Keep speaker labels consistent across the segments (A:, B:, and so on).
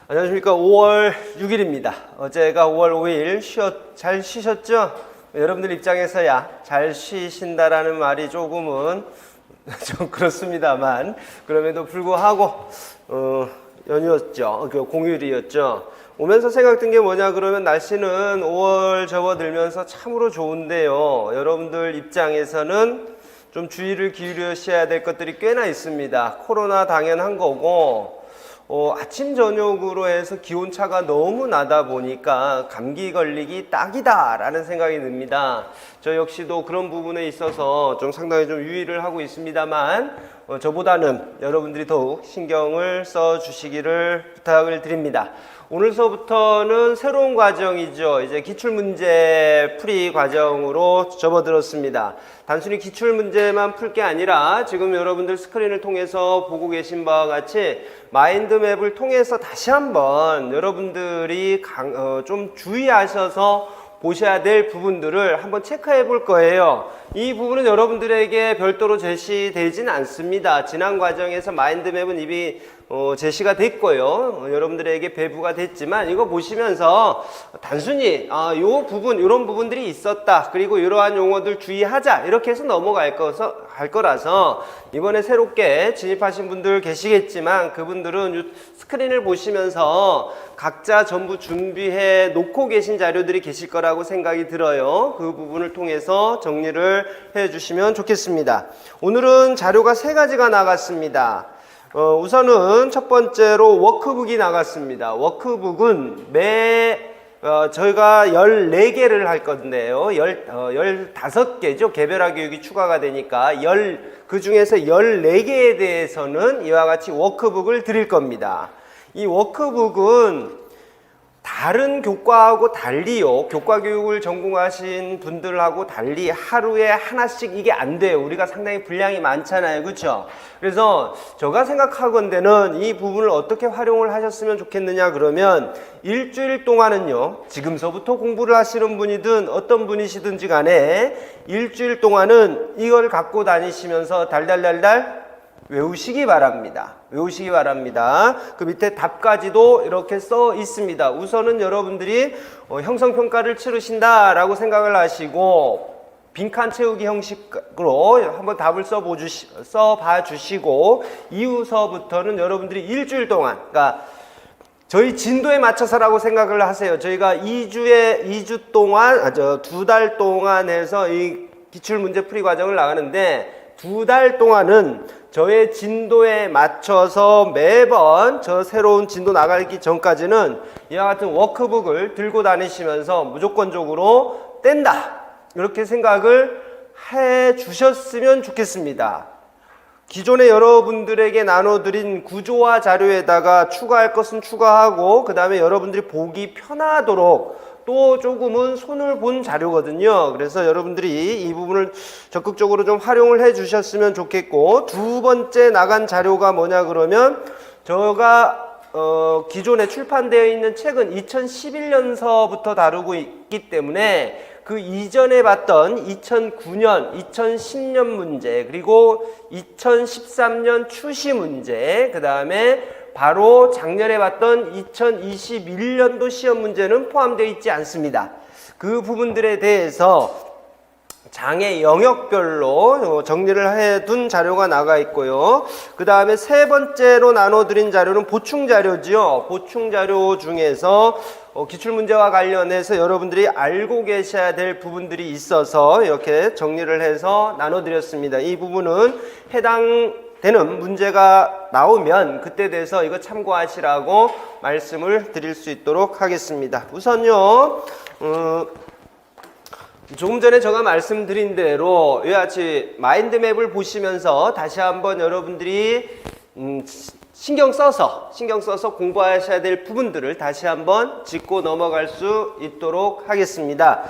A: 안녕하십니까. 5월 6일입니다. 어제가 5월 5일 잘 쉬셨죠? 여러분들 입장에서야 잘 쉬신다라는 말이 조금은 좀 그렇습니다만, 그럼에도 불구하고 연휴였죠. 공휴일이었죠. 오면서 생각든 게 뭐냐 그러면 날씨는 5월 접어들면서 참으로 좋은데요. 여러분들 입장에서는 좀 주의를 기울여셔야 될 것들이 꽤나 있습니다. 코로나 당연한 거고, 아침 저녁으로 해서 기온차가 너무 나다 보니까 감기 걸리기 딱이다 라는 생각이 듭니다. 저 역시도 그런 부분에 있어서 좀 상당히 좀 유의를 하고 있습니다만, 저보다는 여러분들이 더욱 신경을 써 주시기를 부탁을 드립니다. 오늘서부터는 새로운 과정이죠. 이제 기출문제 풀이 과정으로 접어들었습니다. 단순히 기출문제만 풀 게 아니라 지금 여러분들 스크린을 통해서 보고 계신 바와 같이 마인드맵을 통해서 다시 한번 여러분들이 좀 주의하셔서 보셔야 될 부분들을 한번 체크해 볼 거예요. 이 부분은 여러분들에게 별도로 제시되진 않습니다. 지난 과정에서 마인드맵은 이미 제시가 됐고요. 여러분들에게 배부가 됐지만 이거 보시면서 단순히 요 부분, 이런 부분들이 있었다. 그리고 이러한 용어들 주의하자. 이렇게 해서 넘어갈 거라서 이번에 새롭게 진입하신 분들 계시겠지만 그분들은 스크린을 보시면서 각자 전부 준비해 놓고 계신 자료들이 계실 거라고 생각이 들어요. 그 부분을 통해서 정리를 해 주시면 좋겠습니다. 오늘은 자료가 3가지가 나갔습니다. 우선은 첫 번째로 워크북이 나갔습니다. 워크북은 저희가 14개를 할 건데요. 15개죠. 개별화 교육이 추가가 되니까 그 중에서 14개에 대해서는 이와 같이 워크북을 드릴 겁니다. 이 워크북은 다른 교과하고 달리요. 교과 교육을 전공하신 분들하고 달리 하루에 하나씩 이게 안 돼요. 우리가 상당히 분량이 많잖아요. 그렇죠? 그래서 제가 생각하건대는 이 부분을 어떻게 활용을 하셨으면 좋겠느냐 그러면 일주일 동안은요. 지금서부터 공부를 하시는 분이든 어떤 분이시든지 간에 일주일 동안은 이걸 갖고 다니시면서 달달달달 외우시기 바랍니다. 외우시기 바랍니다. 그 밑에 답까지도 이렇게 써 있습니다. 우선은 여러분들이 형성평가를 치르신다라고 생각을 하시고 빈칸 채우기 형식으로 한번 답을 써봐 주시고 이후서부터는 여러분들이 일주일 동안, 그러니까 저희 진도에 맞춰서라고 생각을 하세요. 저희가 2주 동안, 2달 동안 해서 이 기출문제 풀이 과정을 나가는데 2달 동안은 저의 진도에 맞춰서 매번 저 새로운 진도 나가기 전까지는 이와 같은 워크북을 들고 다니시면서 무조건적으로 뗀다. 이렇게 생각을 해 주셨으면 좋겠습니다. 기존에 여러분들에게 나눠드린 구조화 자료에다가 추가할 것은 추가하고 그 다음에 여러분들이 보기 편하도록 또 조금은 손을 본 자료거든요. 그래서 여러분들이 이 부분을 적극적으로 좀 활용을 해 주셨으면 좋겠고, 두 번째 나간 자료가 뭐냐 그러면 제가 기존에 출판되어 있는 책은 2011년서부터 다루고 있기 때문에 그 이전에 봤던 2009년, 2010년 문제, 그리고 2013년 추시 문제, 그 다음에 바로 작년에 봤던 2021년도 시험 문제는 포함되어 있지 않습니다. 그 부분들에 대해서 장애 영역별로 정리를 해둔 자료가 나가 있고요. 그 다음에 세 번째로 나눠드린 자료는 보충 자료지요. 보충 자료 중에서 기출문제와 관련해서 여러분들이 알고 계셔야 될 부분들이 있어서 이렇게 정리를 해서 나눠드렸습니다. 이 부분은 해당되는 문제가 나오면 그때 돼서 이거 참고하시라고 말씀을 드릴 수 있도록 하겠습니다. 우선요, 조금 전에 제가 말씀드린 대로 이와 같이 마인드맵을 보시면서 다시 한번 여러분들이 신경 써서 공부하셔야 될 부분들을 다시 한번 짚고 넘어갈 수 있도록 하겠습니다.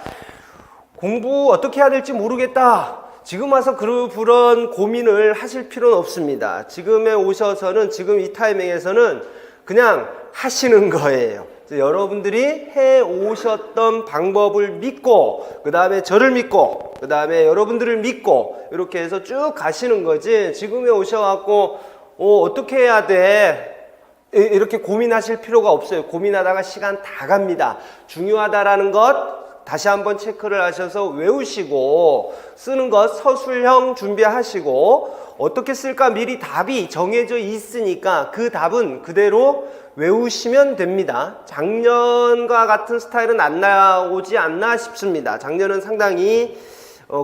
A: 공부 어떻게 해야 될지 모르겠다. 지금 와서 그런 고민을 하실 필요는 없습니다. 지금에 오셔서는, 지금 이 타이밍에서는 그냥 하시는 거예요. 여러분들이 해 오셨던 방법을 믿고, 그 다음에 저를 믿고, 그 다음에 여러분들을 믿고 이렇게 해서 쭉 가시는 거지, 지금에 오셔갖고 어떻게 해야 돼? 이렇게 고민하실 필요가 없어요. 고민하다가 시간 다 갑니다. 중요하다라는 것 다시 한번 체크를 하셔서 외우시고 쓰는 것 서술형 준비하시고 어떻게 쓸까 미리 답이 정해져 있으니까 그 답은 그대로 외우시면 됩니다. 작년과 같은 스타일은 안 나오지 않나 싶습니다. 작년은 상당히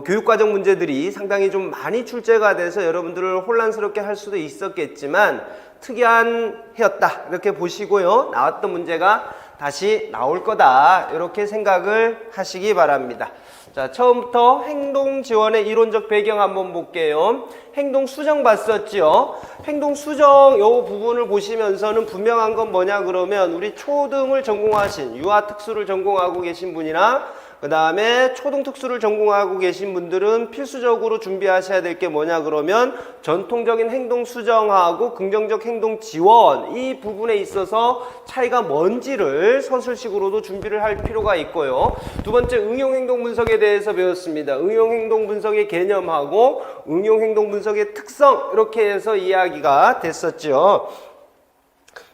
A: 교육과정 문제들이 상당히 좀 많이 출제가 돼서 여러분들을 혼란스럽게 할 수도 있었겠지만 특이한 해였다 이렇게 보시고요. 나왔던 문제가 다시 나올 거다 이렇게 생각을 하시기 바랍니다. 자, 처음부터 행동 지원의 이론적 배경 한번 볼게요. 행동 수정 봤었죠? 행동 수정 요 부분을 보시면서는 분명한 건 뭐냐 그러면 우리 초등을 전공하신 유아 특수를 전공하고 계신 분이나 그 다음에 초등특수를 전공하고 계신 분들은 필수적으로 준비하셔야 될 게 뭐냐 그러면 전통적인 행동 수정하고 긍정적 행동 지원 이 부분에 있어서 차이가 뭔지를 서술식으로도 준비를 할 필요가 있고요. 두 번째 응용행동 분석에 대해서 배웠습니다. 응용행동 분석의 개념하고 응용행동 분석의 특성 이렇게 해서 이야기가 됐었죠.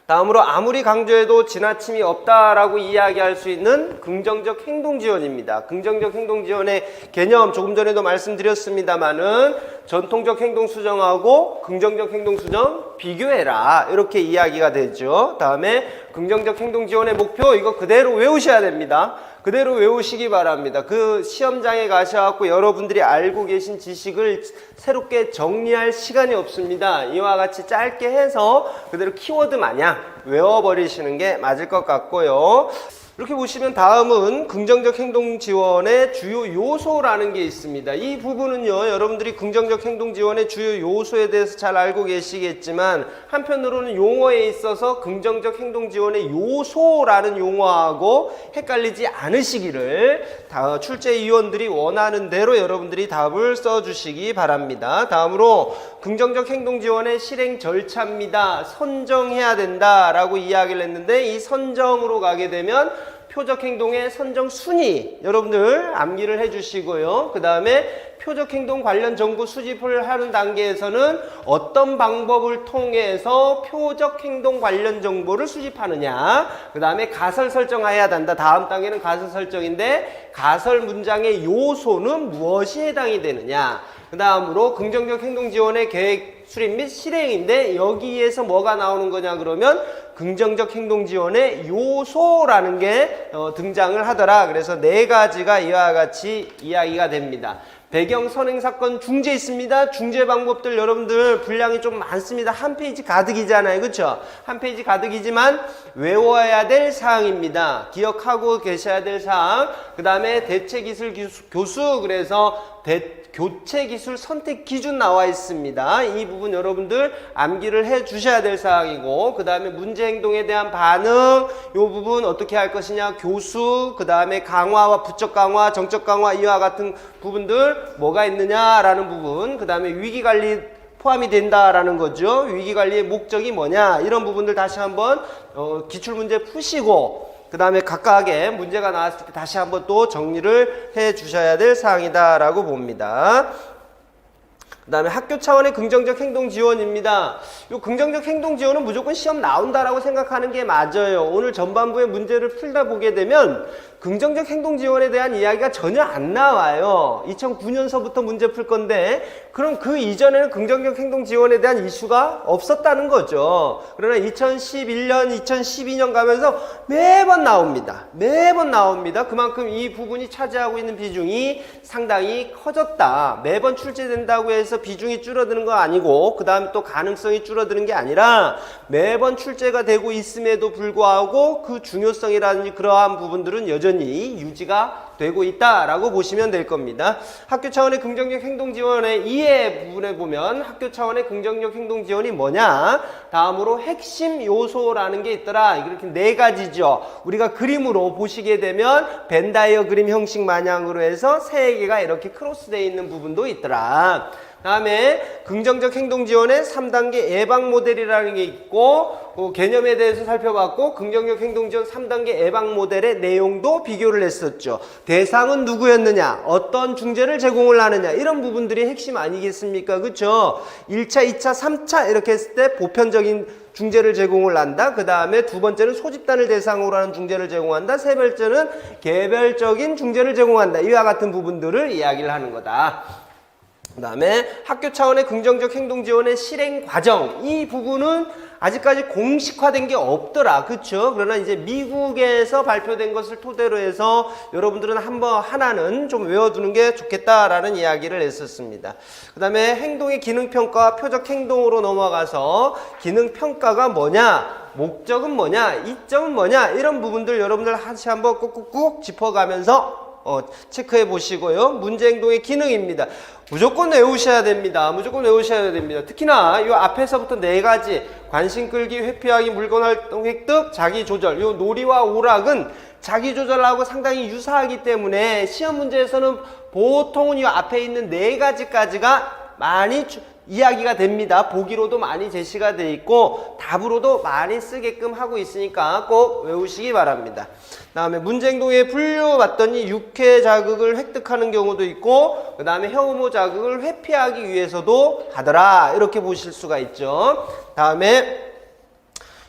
A: 다음으로 아무리 강조해도 지나침이 없다라고 이야기할 수 있는 긍정적 행동 지원입니다. 긍정적 행동 지원의 개념 조금 전에도 말씀드렸습니다만은 전통적 행동 수정하고 긍정적 행동 수정 비교해라 이렇게 이야기가 되죠. 다음에 긍정적 행동 지원의 목표 이거 그대로 외우셔야 됩니다. 그대로 외우시기 바랍니다. 그 시험장에 가셔갖고 여러분들이 알고 계신 지식을 새롭게 정리할 시간이 없습니다. 이와 같이 짧게 해서 그대로 키워드 마냥 외워버리시는 게 맞을 것 같고요. 이렇게 보시면 다음은 긍정적 행동 지원의 주요 요소라는 게 있습니다. 이 부분은요, 여러분들이 긍정적 행동 지원의 주요 요소에 대해서 잘 알고 계시겠지만 한편으로는 용어에 있어서 긍정적 행동 지원의 요소라는 용어하고 헷갈리지 않으시기를 출제위원들이 원하는 대로 여러분들이 답을 써주시기 바랍니다. 다음으로 긍정적 행동 지원의 실행 절차입니다. 선정해야 된다라고 이야기를 했는데 이 선정으로 가게 되면 표적 행동의 선정 순위 여러분들 암기를 해주시고요. 그 다음에 표적 행동 관련 정보 수집을 하는 단계에서는 어떤 방법을 통해서 표적 행동 관련 정보를 수집하느냐. 그 다음에 가설 설정해야 된다. 다음 단계는 가설 설정인데 가설 문장의 요소는 무엇이 해당이 되느냐. 그 다음으로 긍정적 행동 지원의 계획 수립 및 실행인데 여기에서 뭐가 나오는 거냐 그러면 긍정적 행동 지원의 요소라는 게 등장을 하더라. 그래서 네 가지가 이와 같이 이야기가 됩니다. 배경 선행사건 중재 있습니다. 중재 방법들 여러분들 분량이 좀 많습니다. 한 페이지 가득이잖아요. 그렇죠? 한 페이지 가득이지만 외워야 될 사항입니다. 기억하고 계셔야 될 사항. 그 다음에 대체기술 교수 그래서 교체 기술 선택 기준 나와 있습니다. 이 부분 여러분들 암기를 해 주셔야 될 사항이고 그 다음에 문제 행동에 대한 반응 이 부분 어떻게 할 것이냐 교수 그 다음에 강화와 부적 강화 정적 강화 이와 같은 부분들 뭐가 있느냐라는 부분 그 다음에 위기관리 포함이 된다라는 거죠. 위기관리의 목적이 뭐냐 이런 부분들 다시 한번 기출문제 푸시고 그 다음에 각각의 문제가 나왔을 때 다시 한번 또 정리를 해 주셔야 될 사항이다라고 봅니다. 그 다음에 학교 차원의 긍정적 행동 지원입니다. 이 긍정적 행동 지원은 무조건 시험 나온다라고 생각하는 게 맞아요. 오늘 전반부의 문제를 풀다 보게 되면 긍정적 행동 지원에 대한 이야기가 전혀 안 나와요. 2009년서부터 문제 풀 건데 그럼 그 이전에는 긍정적 행동 지원에 대한 이슈가 없었다는 거죠. 그러나 2011년, 2012년 가면서 매번 나옵니다. 매번 나옵니다. 그만큼 이 부분이 차지하고 있는 비중이 상당히 커졌다. 매번 출제된다고 해서 비중이 줄어드는 거 아니고 그 다음에 또 가능성이 줄어드는 게 아니라 매번 출제가 되고 있음에도 불구하고 그 중요성이라든지 그러한 부분들은 여전히 유지가 되고 있다라고 보시면 될 겁니다. 학교 차원의 긍정적 행동 지원의 이해 부분에 보면 학교 차원의 긍정적 행동 지원이 뭐냐? 다음으로 핵심 요소라는 게 있더라. 이렇게 네 가지죠. 우리가 그림으로 보시게 되면 벤 다이어그램 형식 마냥으로 해서 세 개가 이렇게 크로스되어 있는 부분도 있더라. 다음에 긍정적 행동 지원의 3단계 예방 모델이라는 게 있고 개념에 대해서 살펴봤고 긍정적 행동 지원 3단계 예방 모델의 내용도 비교를 했었죠. 대상은 누구였느냐 어떤 중재를 제공을 하느냐 이런 부분들이 핵심 아니겠습니까? 그렇죠? 1차, 2차, 3차 이렇게 했을 때 보편적인 중재를 제공을 한다. 그 다음에 두 번째는 소집단을 대상으로 하는 중재를 제공한다. 세 번째는 개별적인 중재를 제공한다. 이와 같은 부분들을 이야기를 하는 거다. 그 다음에 학교 차원의 긍정적 행동 지원의 실행 과정, 이 부분은 아직까지 공식화된 게 없더라. 그쵸? 그러나 이제 미국에서 발표된 것을 토대로 해서 여러분들은 하나는 좀 외워두는 게 좋겠다라는 이야기를 했었습니다. 그 다음에 행동의 기능평가와 표적 행동으로 넘어가서 기능평가가 뭐냐, 목적은 뭐냐, 이점은 뭐냐, 이런 부분들 여러분들 다시 한번 꾹꾹꾹 짚어가면서 체크해 보시고요. 문제 행동의 기능입니다. 무조건 외우셔야 됩니다. 무조건 외우셔야 됩니다. 특히나 이 앞에서부터 네 가지, 관심 끌기, 회피하기, 물건 활동 획득, 자기 조절, 이 놀이와 오락은 자기 조절하고 상당히 유사하기 때문에 시험 문제에서는 보통은 이 앞에 있는 네 가지까지가 많이 이야기가 됩니다. 보기로도 많이 제시가 돼 있고 답으로도 많이 쓰게끔 하고 있으니까 꼭 외우시기 바랍니다. 다음에 문제행동에 분류받더니 육회 자극을 획득하는 경우도 있고, 그 다음에 혐오 자극을 회피하기 위해서도 하더라, 이렇게 보실 수가 있죠. 다음에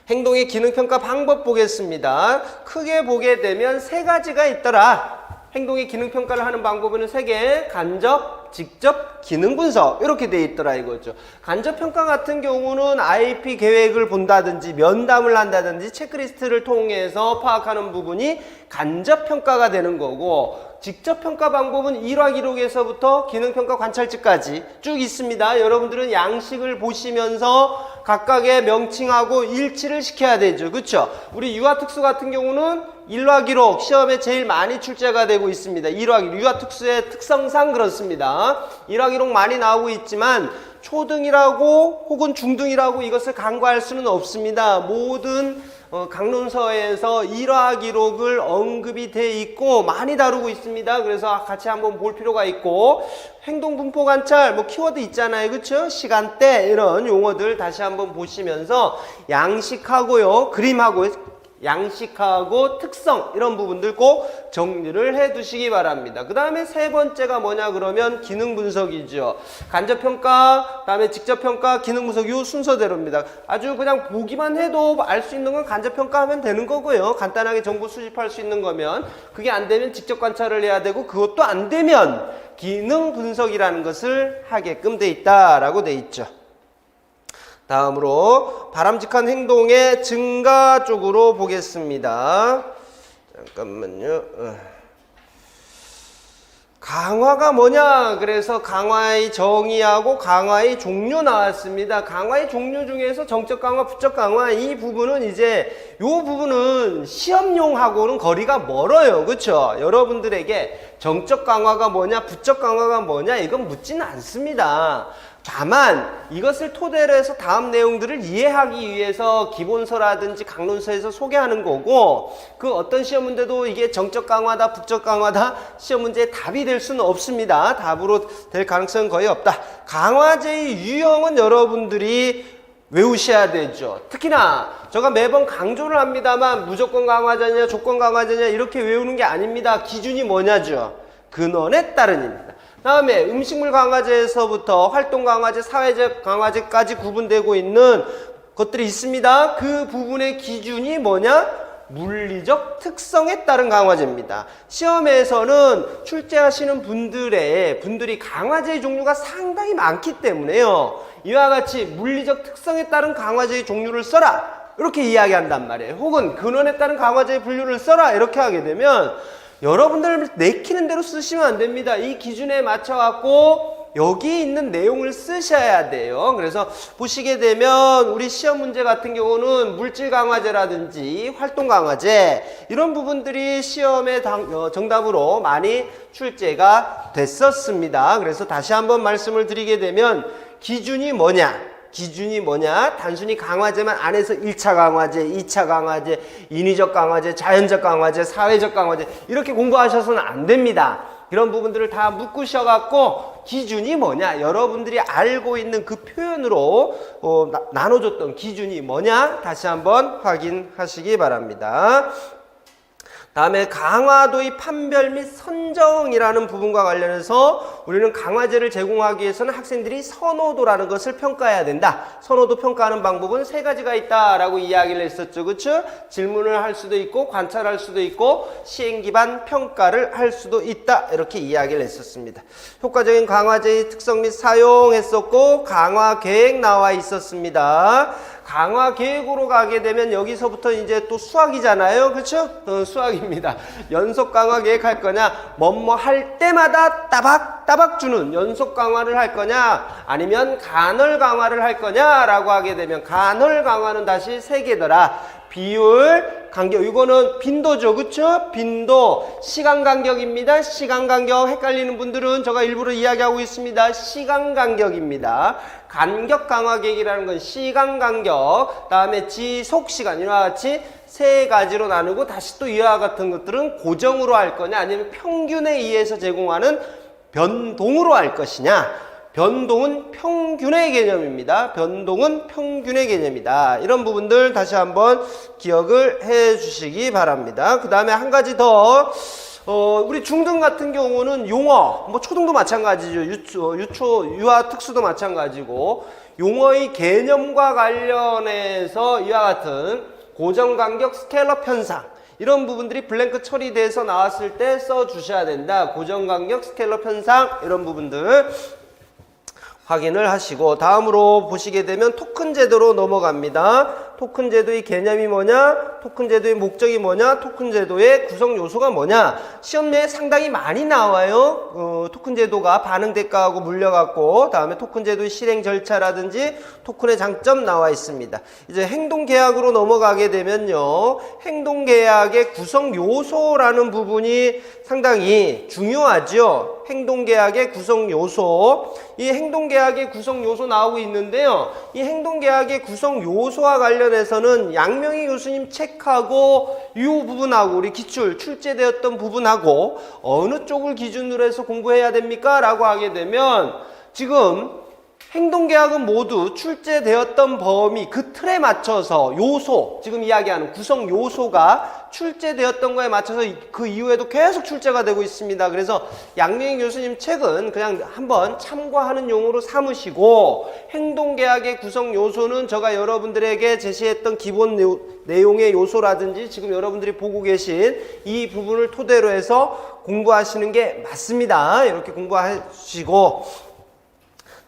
A: 행동의 기능평가 방법 보겠습니다. 크게 보게 되면 세 가지가 있더라. 행동의 기능평가를 하는 방법은 세 개, 간접, 직접, 기능 분석, 이렇게 돼 있더라 이거죠. 간접 평가 같은 경우는 IEP 계획을 본다든지 면담을 한다든지 체크리스트를 통해서 파악하는 부분이 간접 평가가 되는 거고, 직접 평가 방법은 일화 기록에서부터 기능평가 관찰지까지 쭉 있습니다. 여러분들은 양식을 보시면서 각각의 명칭하고 일치를 시켜야 되죠. 그쵸? 우리 유아특수 같은 경우는 일화 기록 시험에 제일 많이 출제가 되고 있습니다. 일화 기록, 유아특수의 특성상 그렇습니다. 일화 기록 많이 나오고 있지만 초등이라고 혹은 중등이라고 이것을 간과할 수는 없습니다. 모든 강론서에서 일화 기록을 언급이 돼 있고 많이 다루고 있습니다. 그래서 같이 한번 볼 필요가 있고, 행동 분포 관찰, 키워드 있잖아요. 그쵸? 시간대, 이런 용어들 다시 한번 보시면서 양식하고요, 그림하고, 양식하고 특성, 이런 부분들 꼭 정리를 해 두시기 바랍니다. 그 다음에 세 번째가 뭐냐 그러면 기능 분석이죠. 간접평가, 그 다음에 직접평가, 기능 분석, 이 순서대로입니다. 아주 그냥 보기만 해도 알 수 있는 건 간접평가하면 되는 거고요. 간단하게 정보 수집할 수 있는 거면, 그게 안 되면 직접 관찰을 해야 되고, 그것도 안 되면 기능 분석이라는 것을 하게끔 돼 있다라고 돼 있죠. 다음으로 바람직한 행동의 증가 쪽으로 보겠습니다. 잠깐만요. 강화가 뭐냐? 그래서 강화의 정의하고 강화의 종류 나왔습니다. 강화의 종류 중에서 정적 강화, 부적 강화, 이 부분은 이제 요 부분은 시험용하고는 거리가 멀어요. 그렇죠? 여러분들에게 정적 강화가 뭐냐, 부적 강화가 뭐냐, 이건 묻지는 않습니다. 다만 이것을 토대로 해서 다음 내용들을 이해하기 위해서 기본서라든지 강론서에서 소개하는 거고, 그 어떤 시험 문제도 이게 정적 강화다, 부적 강화다, 시험 문제의 답이 될 수는 없습니다. 답으로 될 가능성은 거의 없다. 강화제의 유형은 여러분들이 외우셔야 되죠. 특히나 제가 매번 강조를 합니다만 무조건 강화제냐 조건 강화제냐 이렇게 외우는 게 아닙니다. 기준이 뭐냐죠. 근원에 따른입니다. 다음에 음식물 강화제에서부터 활동 강화제, 사회적 강화제까지 구분되고 있는 것들이 있습니다. 그 부분의 기준이 뭐냐? 물리적 특성에 따른 강화제입니다. 시험에서는 출제하시는 분들이 강화제의 종류가 상당히 많기 때문에요. 이와 같이 물리적 특성에 따른 강화제의 종류를 써라, 이렇게 이야기한단 말이에요. 혹은 근원에 따른 강화제의 분류를 써라, 이렇게 하게 되면 여러분들 내키는 대로 쓰시면 안 됩니다. 이 기준에 맞춰갖고 여기 있는 내용을 쓰셔야 돼요. 그래서 보시게 되면 우리 시험 문제 같은 경우는 물질 강화제라든지 활동 강화제, 이런 부분들이 시험의 정답으로 많이 출제가 됐었습니다. 그래서 다시 한번 말씀을 드리게 되면 기준이 뭐냐? 단순히 강화제만 안에서 1차 강화제, 2차 강화제, 인위적 강화제, 자연적 강화제, 사회적 강화제, 이렇게 공부하셔서는 안 됩니다. 이런 부분들을 다 묶으셔갖고 기준이 뭐냐, 여러분들이 알고 있는 그 표현으로 나눠줬던 기준이 뭐냐, 다시 한번 확인하시기 바랍니다. 다음에 강화도의 판별 및 선정이라는 부분과 관련해서 우리는 강화제를 제공하기 위해서는 학생들이 선호도라는 것을 평가해야 된다. 선호도 평가하는 방법은 세 가지가 있다라고 이야기를 했었죠. 그렇죠? 질문을 할 수도 있고 관찰할 수도 있고 시행 기반 평가를 할 수도 있다. 이렇게 이야기를 했었습니다. 효과적인 강화제의 특성 및 사용했었고 강화 계획 나와 있었습니다. 강화 계획으로 가게 되면 여기서부터 이제 또 수학이잖아요. 그렇죠? 수학입니다. 연속 강화 계획할 거냐, 뭐뭐 할 때마다 따박 주는 연속 강화를 할 거냐, 아니면 간헐 강화를 할 거냐라고 하게 되면 간헐 강화는 다시 3개더라. 비율, 간격, 이거는 빈도죠. 그쵸? 빈도, 시간 간격입니다. 시간 간격 헷갈리는 분들은 제가 일부러 이야기하고 있습니다. 시간 간격입니다. 간격 강화 계획이라는 건 시간 간격, 다음에 지속 시간, 이와 같이 세 가지로 나누고 다시 또 이와 같은 것들은 고정으로 할 거냐 아니면 평균에 의해서 제공하는 변동으로 할 것이냐. 변동은 평균의 개념입니다. 변동은 평균의 개념이다. 이런 부분들 다시 한번 기억을 해 주시기 바랍니다. 그 다음에 한 가지 더, 우리 중등 같은 경우는 용어, 뭐 초등도 마찬가지죠. 유아 특수도 마찬가지고, 용어의 개념과 관련해서 이와 같은 고정간격 스케일러 편상, 이런 부분들이 블랭크 처리돼서 나왔을 때 써주셔야 된다. 고정간격 스케일러 편상, 이런 부분들 확인을 하시고, 다음으로 보시게 되면 토큰 제도로 넘어갑니다. 토큰 제도의 개념이 뭐냐, 토큰 제도의 목적이 뭐냐, 토큰 제도의 구성 요소가 뭐냐. 시험에 상당히 많이 나와요. 토큰 제도가 반응 대가하고 물려갖고, 다음에 토큰 제도의 실행 절차라든지 토큰의 장점 나와 있습니다. 이제 행동 계약으로 넘어가게 되면요, 행동 계약의 구성 요소라는 부분이 상당히 중요하죠. 행동 계약의 구성 요소, 이 행동 계약의 구성 요소 나오고 있는데요, 이 행동 계약의 구성 요소와 관련해서는 양명희 교수님 책하고 이 부분하고 우리 기출 출제되었던 부분하고 어느 쪽을 기준으로 해서 공부해야 됩니까? 라고 하게 되면 지금 행동계약은 모두 출제되었던 범위, 그 틀에 맞춰서 요소, 지금 이야기하는 구성 요소가 출제되었던 거에 맞춰서 그 이후에도 계속 출제가 되고 있습니다. 그래서 양명희 교수님 책은 그냥 한번 참고하는 용어로 삼으시고, 행동계약의 구성 요소는 제가 여러분들에게 제시했던 기본 내용의 요소라든지 지금 여러분들이 보고 계신 이 부분을 토대로 해서 공부하시는 게 맞습니다. 이렇게 공부하시고,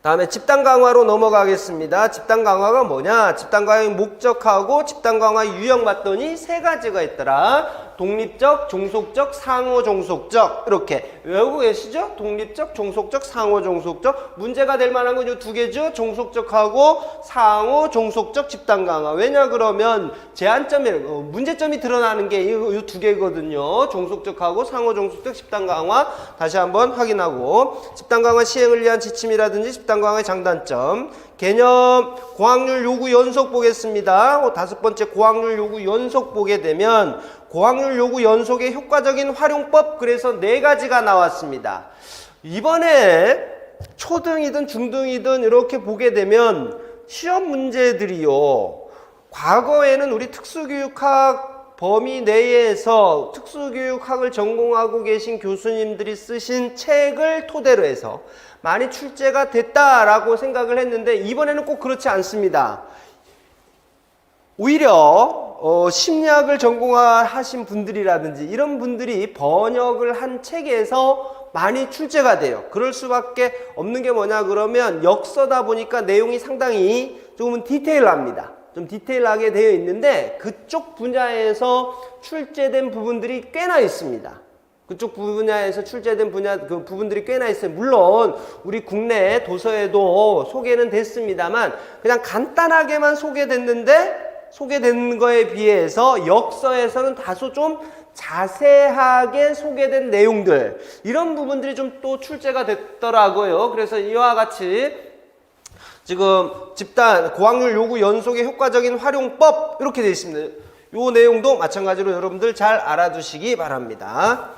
A: 다음에 집단 강화로 넘어가겠습니다. 집단 강화가 뭐냐? 집단 강화의 목적하고 집단 강화의 유형 봤더니 세 가지가 있더라. 독립적, 종속적, 상호 종속적. 이렇게 외우고 계시죠? 독립적, 종속적, 상호 종속적. 문제가 될 만한 건 이 두 개죠. 종속적하고 상호 종속적 집단 강화. 왜냐 그러면 제한점이, 문제점이 드러나는 게 이 두 개거든요. 종속적하고 상호 종속적 집단 강화. 다시 한번 확인하고, 집단 강화 시행을 위한 지침이라든지 집단 강화의 장단점, 개념, 고학률 요구 연속 보겠습니다. 5번째 고학률 요구 연속 보게 되면 고학률 요구 연속의 효과적인 활용법, 그래서 4가지가 나왔습니다. 이번에 초등이든 중등이든 이렇게 보게 되면 시험 문제들이요, 과거에는 우리 특수교육학 범위 내에서 특수교육학을 전공하고 계신 교수님들이 쓰신 책을 토대로 해서 많이 출제가 됐다라고 생각을 했는데, 이번에는 꼭 그렇지 않습니다. 오히려 심리학을 전공하신 분들이라든지 이런 분들이 번역을 한 책에서 많이 출제가 돼요. 그럴 수밖에 없는 게 뭐냐 그러면 역서다 보니까 내용이 상당히 조금은 디테일합니다. 좀 디테일하게 되어 있는데 그쪽 분야에서 출제된 부분들이 꽤나 있습니다. 그쪽 분야에서 출제된 그 부분들이 꽤나 있어요. 물론 우리 국내 도서에도 소개는 됐습니다만 그냥 간단하게만 소개된 거에 비해서 역서에서는 다소 좀 자세하게 소개된 내용들, 이런 부분들이 좀 또 출제가 됐더라고요. 그래서 이와 같이 지금 집단 고학률 요구 연속의 효과적인 활용법, 이렇게 되어 있습니다. 이 내용도 마찬가지로 여러분들 잘 알아두시기 바랍니다.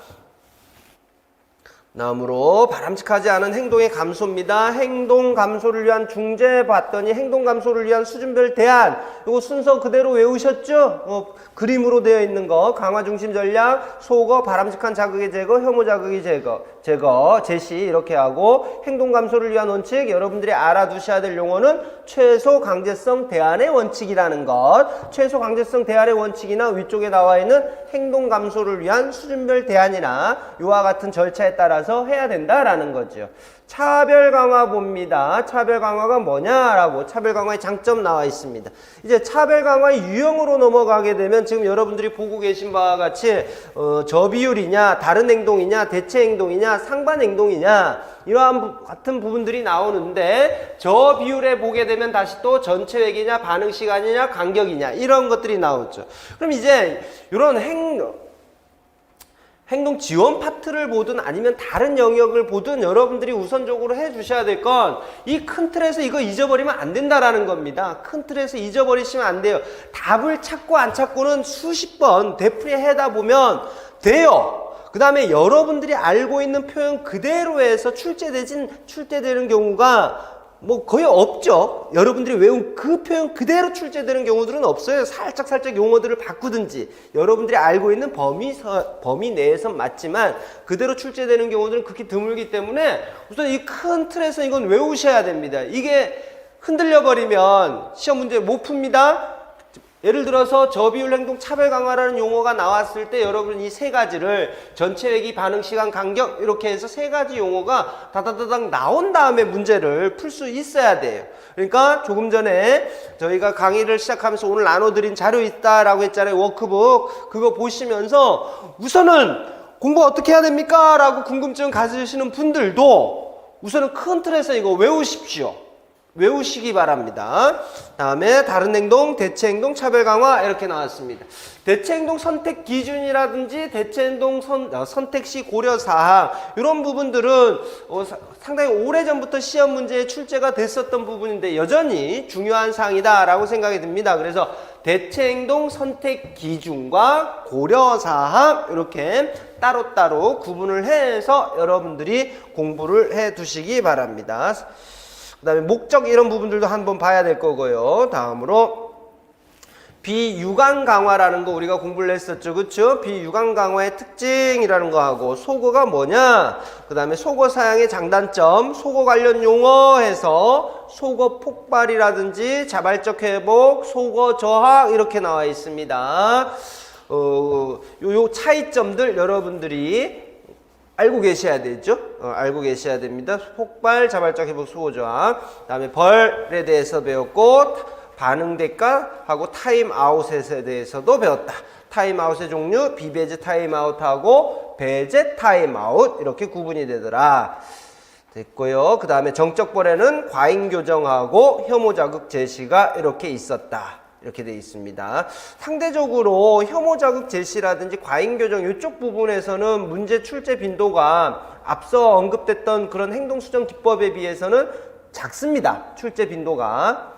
A: 다음으로 바람직하지 않은 행동의 감소입니다. 행동 감소를 위한 중재 봤더니 행동 감소를 위한 수준별 대안. 이거 순서 그대로 외우셨죠? 그림으로 되어 있는 거. 강화 중심 전략, 소거, 바람직한 자극의 제거, 혐오 자극의 제거, 제시 이렇게 하고 행동 감소를 위한 원칙. 여러분들이 알아두셔야 될 용어는 최소 강제성 대안의 원칙이라는 것. 최소 강제성 대안의 원칙이나 위쪽에 나와 있는 행동 감소를 위한 수준별 대안이나 이와 같은 절차에 따라서 해야 된다라는 거죠. 차별 강화 봅니다. 차별 강화가 뭐냐라고 차별 강화의 장점 나와 있습니다. 이제 차별 강화의 유형으로 넘어가게 되면 지금 여러분들이 보고 계신 바와 같이 저비율이냐, 다른 행동이냐, 대체 행동이냐, 상반 행동이냐 이러한 같은 부분들이 나오는데 저비율에 보게 되면 다시 또 전체 획이냐, 반응 시간이냐, 간격이냐 이런 것들이 나오죠. 그럼 이제 이런 행동 지원 파트를 보든 아니면 다른 영역을 보든 여러분들이 우선적으로 해주셔야 될 건 이 큰 틀에서 이거 잊어버리면 안 된다라는 겁니다. 큰 틀에서 잊어버리시면 안 돼요. 답을 찾고 안 찾고는 수십 번 되풀이하다 보면 돼요. 그 다음에 여러분들이 알고 있는 표현 그대로 해서 출제되는 경우가 뭐 거의 없죠. 여러분들이 외운 그 표현 그대로 출제되는 경우들은 없어요. 살짝 용어들을 바꾸든지 여러분들이 알고 있는 범위 내에서 맞지만 그대로 출제되는 경우들은 극히 드물기 때문에 우선 이 큰 틀에서 이건 외우셔야 됩니다. 이게 흔들려 버리면 시험 문제 못 풉니다. 예를 들어서 저비율 행동 차별 강화라는 용어가 나왔을 때 여러분 이 세 가지를 전체 획이, 반응 시간, 간격 이렇게 해서 세 가지 용어가 다다다닥 나온 다음에 문제를 풀 수 있어야 돼요. 그러니까 조금 전에 저희가 강의를 시작하면서 오늘 나눠드린 자료 있다라고 했잖아요. 워크북. 그거 보시면서 우선은 공부 어떻게 해야 됩니까? 라고 궁금증 가지시는 분들도 우선은 큰 틀에서 이거 외우십시오. 외우시기 바랍니다. 다음에 다른 행동, 대체 행동, 차별 강화 이렇게 나왔습니다. 대체 행동 선택 기준이라든지 대체 행동 선택 시 고려 사항 이런 부분들은 상당히 오래전부터 시험 문제에 출제가 됐었던 부분인데 여전히 중요한 사항이다라고 생각이 듭니다. 그래서 대체 행동 선택 기준과 고려 사항 이렇게 따로따로 구분을 해서 여러분들이 공부를 해 두시기 바랍니다. 그 다음에 목적 이런 부분들도 한번 봐야 될 거고요. 다음으로 비유관 강화라는 거 우리가 공부를 했었죠. 그쵸? 비유관 강화의 특징이라는 거 하고 소거가 뭐냐, 그 다음에 소거 사양의 장단점, 소거 관련 용어 해서 소거 폭발이라든지 자발적 회복, 소거 저항 이렇게 나와 있습니다. 요 차이점들 여러분들이 알고 계셔야 되죠. 알고 계셔야 됩니다. 폭발, 자발적 회복, 소거 저항. 그다음에 벌에 대해서 배웠고 반응 대가하고 타임아웃에 대해서도 배웠다. 타임아웃의 종류, 비배제 타임아웃하고 배제 타임아웃 이렇게 구분이 되더라. 됐고요. 그 다음에 정적 벌에는 과잉 교정하고 혐오 자극 제시가 이렇게 있었다. 이렇게 되어 있습니다. 상대적으로 혐오 자극 제시라든지 과잉 교정 이쪽 부분에서는 문제 출제 빈도가 앞서 언급됐던 그런 행동 수정 기법에 비해서는 작습니다. 출제 빈도가.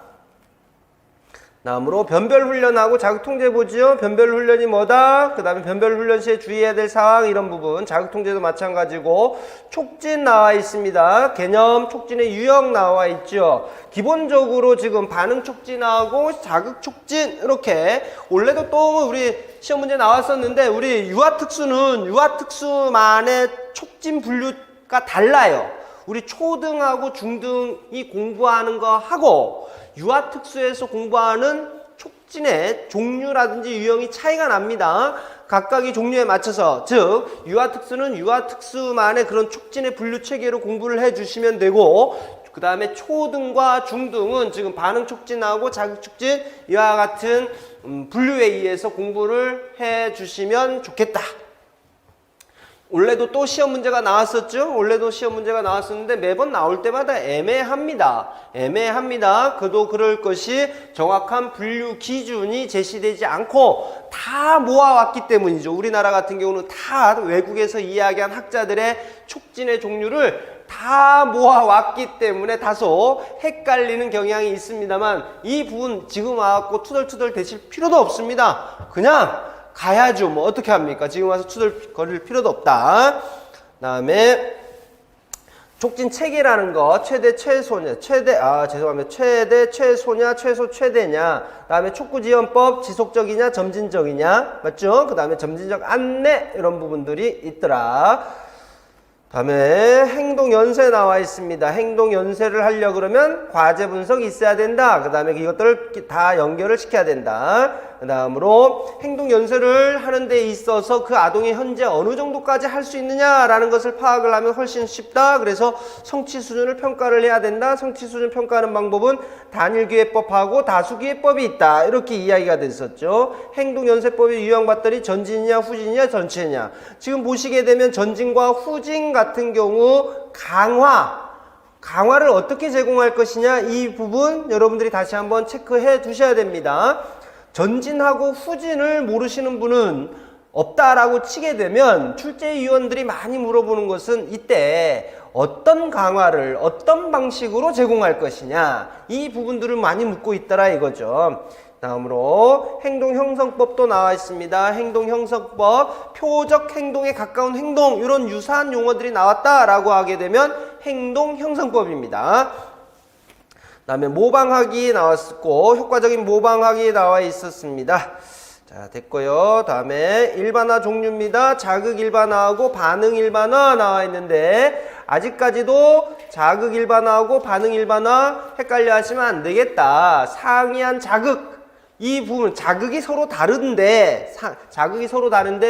A: 다음으로 변별 훈련하고 자극 통제 보지요. 변별 훈련이 뭐다? 그 다음에 변별 훈련 시에 주의해야 될 사항 이런 부분. 자극 통제도 마찬가지고 촉진 나와 있습니다. 개념 촉진의 유형 나와 있죠. 기본적으로 지금 반응 촉진하고 자극 촉진 이렇게 원래도 또 우리 시험 문제 나왔었는데 우리 유아특수는 유아특수만의 촉진 분류가 달라요. 우리 초등하고 중등이 공부하는 거 하고 유아특수에서 공부하는 촉진의 종류라든지 유형이 차이가 납니다. 각각의 종류에 맞춰서 즉 유아특수는 유아특수만의 그런 촉진의 분류 체계로 공부를 해주시면 되고 그 다음에 초등과 중등은 지금 반응 촉진하고 자극 촉진 이와 같은 분류에 의해서 공부를 해주시면 좋겠다. 원래도 또 시험 문제가 나왔었죠. 원래도 시험 문제가 나왔었는데 매번 나올 때마다 애매합니다. 그도 그럴 것이 정확한 분류 기준이 제시되지 않고 다 모아왔기 때문이죠. 우리나라 같은 경우는 다 외국에서 이야기한 학자들의 촉진의 종류를 다 모아왔기 때문에 다소 헷갈리는 경향이 있습니다만 이 부분 지금 와갖고 투덜투덜 대실 필요도 없습니다. 그냥 가야죠. 뭐 어떻게 합니까? 지금 와서 투덜거릴 필요도 없다. 다음에 촉진 체계라는 거, 최대, 최소냐, 최대, 최소냐, 최소, 최대냐. 그 다음에 촉구지원법, 지속적이냐, 점진적이냐. 맞죠? 그 다음에 점진적 안내, 이런 부분들이 있더라. 다음에 행동 연세 나와 있습니다. 행동 연세를 하려 그러면 과제 분석이 있어야 된다. 그 다음에 이것들을 다 연결을 시켜야 된다. 그 다음으로 행동 연세를 하는 데 있어서 그 아동이 현재 어느 정도까지 할 수 있느냐라는 것을 파악을 하면 훨씬 쉽다. 그래서 성취 수준을 평가를 해야 된다. 성취 수준 평가하는 방법은 단일기회법하고 다수기회법이 있다. 이렇게 이야기가 됐었죠. 행동 연세법이 유형봤더니 전진이냐 후진이냐 전체냐. 지금 보시게 되면 전진과 후진 같은 경우 강화를 어떻게 제공할 것이냐, 이 부분 여러분들이 다시 한번 체크해 두셔야 됩니다. 전진하고 후진을 모르시는 분은 없다라고 치게 되면 출제위원들이 많이 물어보는 것은 이때 어떤 강화를 어떤 방식으로 제공할 것이냐, 이 부분들을 많이 묻고 있더라 이거죠. 다음으로 행동형성법도 나와 있습니다. 행동형성법, 표적 행동에 가까운 행동, 이런 유사한 용어들이 나왔다라고 하게 되면 행동형성법입니다. 그 다음에 모방하기 나왔고, 효과적인 모방하기 나와 있었습니다. 자, 됐고요. 다음에 일반화 종류입니다. 자극 일반화하고 반응 일반화 나와 있는데, 아직까지도 자극 일반화하고 반응 일반화 헷갈려 하시면 안 되겠다. 상이한 자극, 이 부분, 자극이 서로 다른데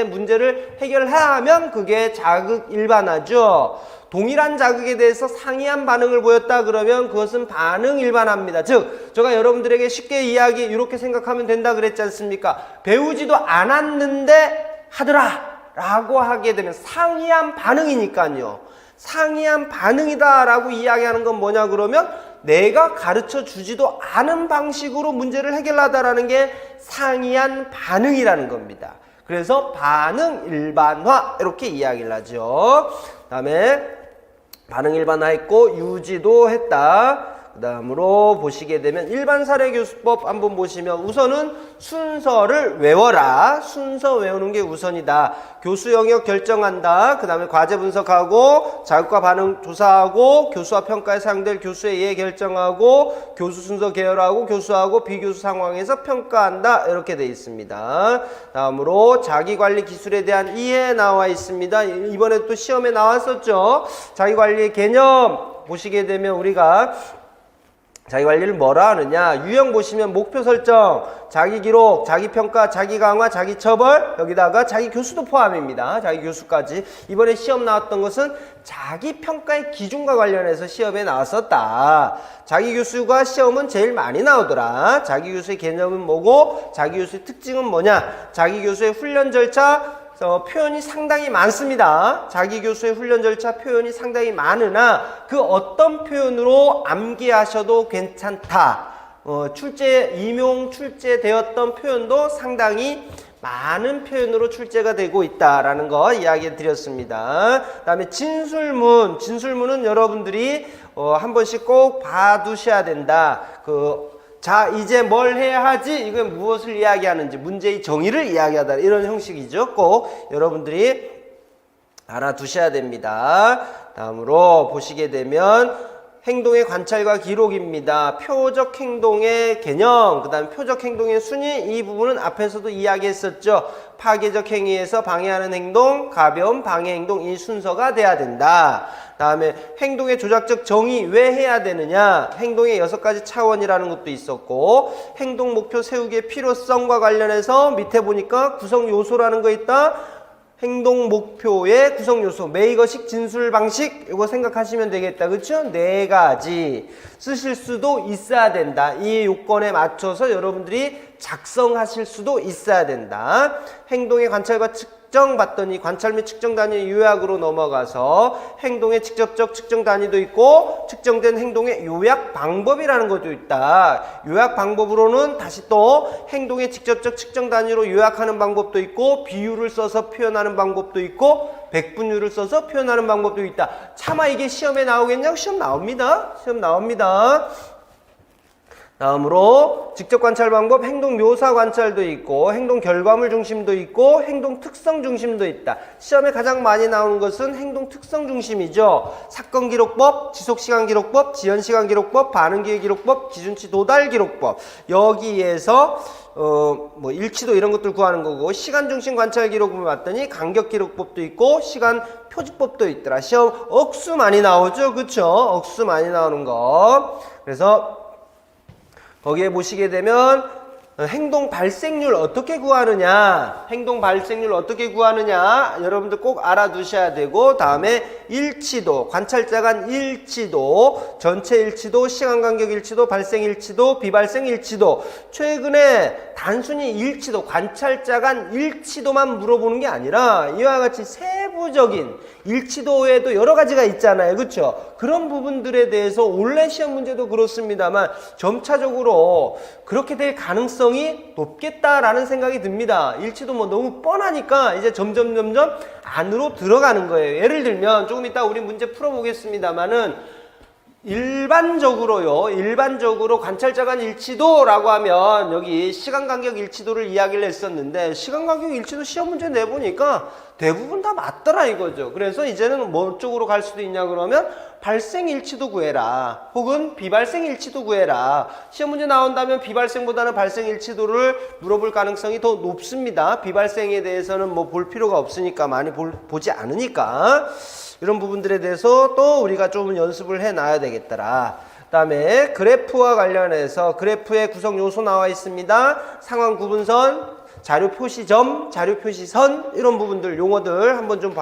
A: 문제를 해결해야 하면 그게 자극 일반화죠. 동일한 자극에 대해서 상이한 반응을 보였다 그러면 그것은 반응 일반화입니다. 즉, 제가 여러분들에게 쉽게 이렇게 생각하면 된다 그랬지 않습니까? 배우지도 않았는데 하더라 라고 하게 되면 상이한 반응이니까요. 상이한 반응이다 라고 이야기하는 건 뭐냐 그러면 내가 가르쳐 주지도 않은 방식으로 문제를 해결하다라는 게 상이한 반응이라는 겁니다. 그래서 반응 일반화 이렇게 이야기를 하죠. 그 다음에 반응 일반화 했고 유지도 했다. 그 다음으로 보시게 되면 일반 사례 교수법 한번 보시면 우선은 순서를 외워라. 순서 외우는 게 우선이다. 교수 영역 결정한다. 그 다음에 과제 분석하고 자극과 반응 조사하고 교수와 평가에 사용될 교수의 예 결정하고 교수 순서 계열하고 교수하고 비교수 상황에서 평가한다. 이렇게 되어 있습니다. 다음으로 자기관리 기술에 대한 이해 나와 있습니다. 이번에 또 시험에 나왔었죠. 자기관리의 개념 보시게 되면 우리가 자기관리를 뭐라 하느냐, 유형 보시면 목표 설정, 자기기록, 자기평가, 자기강화, 자기처벌, 여기다가 자기교수도 포함입니다. 자기교수까지. 이번에 시험 나왔던 것은 자기평가의 기준과 관련해서 시험에 나왔었다. 자기교수가 시험은 제일 많이 나오더라. 자기교수의 개념은 뭐고 자기교수의 특징은 뭐냐, 자기교수의 훈련 절차, 표현이 상당히 많습니다. 자기 교수의 훈련 절차 표현이 상당히 많으나 그 어떤 표현으로 암기하셔도 괜찮다. 임용 출제되었던 표현도 상당히 많은 표현으로 출제가 되고 있다라는 거 이야기 드렸습니다. 그 다음에 진술문은 여러분들이 한 번씩 꼭 봐두셔야 된다. 자, 이제 뭘 해야 하지? 이건 무엇을 이야기하는지, 문제의 정의를 이야기하다. 이런 형식이죠. 꼭 여러분들이 알아두셔야 됩니다. 다음으로 보시게 되면 행동의 관찰과 기록입니다. 표적 행동의 개념, 그 다음에 표적 행동의 순위, 이 부분은 앞에서도 이야기했었죠. 파괴적 행위에서 방해하는 행동, 가벼운 방해 행동, 이 순서가 돼야 된다. 다음에 행동의 조작적 정의 왜 해야 되느냐, 행동의 6가지 차원이라는 것도 있었고, 행동 목표 세우기의 필요성과 관련해서 밑에 보니까 구성 요소라는 거 있다. 행동 목표의 구성 요소, 메이거식 진술 방식, 이거 생각하시면 되겠다. 그렇죠? 4가지 쓰실 수도 있어야 된다. 이 요건에 맞춰서 여러분들이 작성하실 수도 있어야 된다. 행동의 관찰과 측정 봤더니 관찰 및 측정 단위 요약으로 넘어가서 행동의 직접적 측정 단위도 있고 측정된 행동의 요약 방법이라는 것도 있다. 요약 방법으로는 다시 또 행동의 직접적 측정 단위로 요약하는 방법도 있고 비율을 써서 표현하는 방법도 있고 백분율을 써서 표현하는 방법도 있다. 차마 이게 시험에 나오겠냐고? 시험 나옵니다. 시험 나옵니다. 다음으로 직접 관찰 방법, 행동 묘사 관찰도 있고 행동 결과물 중심도 있고 행동 특성 중심도 있다. 시험에 가장 많이 나오는 것은 행동 특성 중심이죠. 사건 기록법, 지속 시간 기록법, 지연 시간 기록법, 반응 기회 기록법, 기준치 도달 기록법. 여기에서 뭐 일치도 이런 것들 구하는 거고, 시간 중심 관찰 기록법을 봤더니 간격 기록법도 있고 시간 표지법도 있더라. 시험 억수 많이 나오죠, 그쵸? 억수 많이 나오는 거. 그래서 거기에 보시게 되면 행동 발생률 어떻게 구하느냐, 행동 발생률 어떻게 구하느냐 여러분들 꼭 알아두셔야 되고, 다음에 일치도, 관찰자 간 일치도, 전체 일치도, 시간 간격 일치도, 발생 일치도, 비발생 일치도. 최근에 단순히 일치도, 관찰자 간 일치도만 물어보는 게 아니라 이와 같이 세부적인 일치도에도 여러 가지가 있잖아요, 그렇죠? 그런 부분들에 대해서 원래 시험 문제도 그렇습니다만 점차적으로 그렇게 될 가능성이 높겠다라는 생각이 듭니다. 일치도 뭐 너무 뻔하니까 이제 점점 안으로 들어가는 거예요. 예를 들면 조금 이따 우리 문제 풀어보겠습니다만은 일반적으로 관찰자 간 일치도라고 하면 여기 시간 간격 일치도를 이야기를 했었는데, 시간 간격 일치도 시험 문제 내보니까 대부분 다 맞더라 이거죠. 그래서 이제는 뭐 쪽으로 갈 수도 있냐 그러면 발생 일치도 구해라, 혹은 비발생 일치도 구해라. 시험 문제 나온다면 비발생보다는 발생 일치도를 물어볼 가능성이 더 높습니다. 비발생에 대해서는 뭐 볼 필요가 없으니까, 많이 보지 않으니까. 이런 부분들에 대해서 또 우리가 좀 연습을 해놔야 되겠더라. 그 다음에 그래프와 관련해서 그래프의 구성 요소 나와 있습니다. 상황 구분선, 자료 표시점, 자료 표시선, 이런 부분들 용어들 한번 좀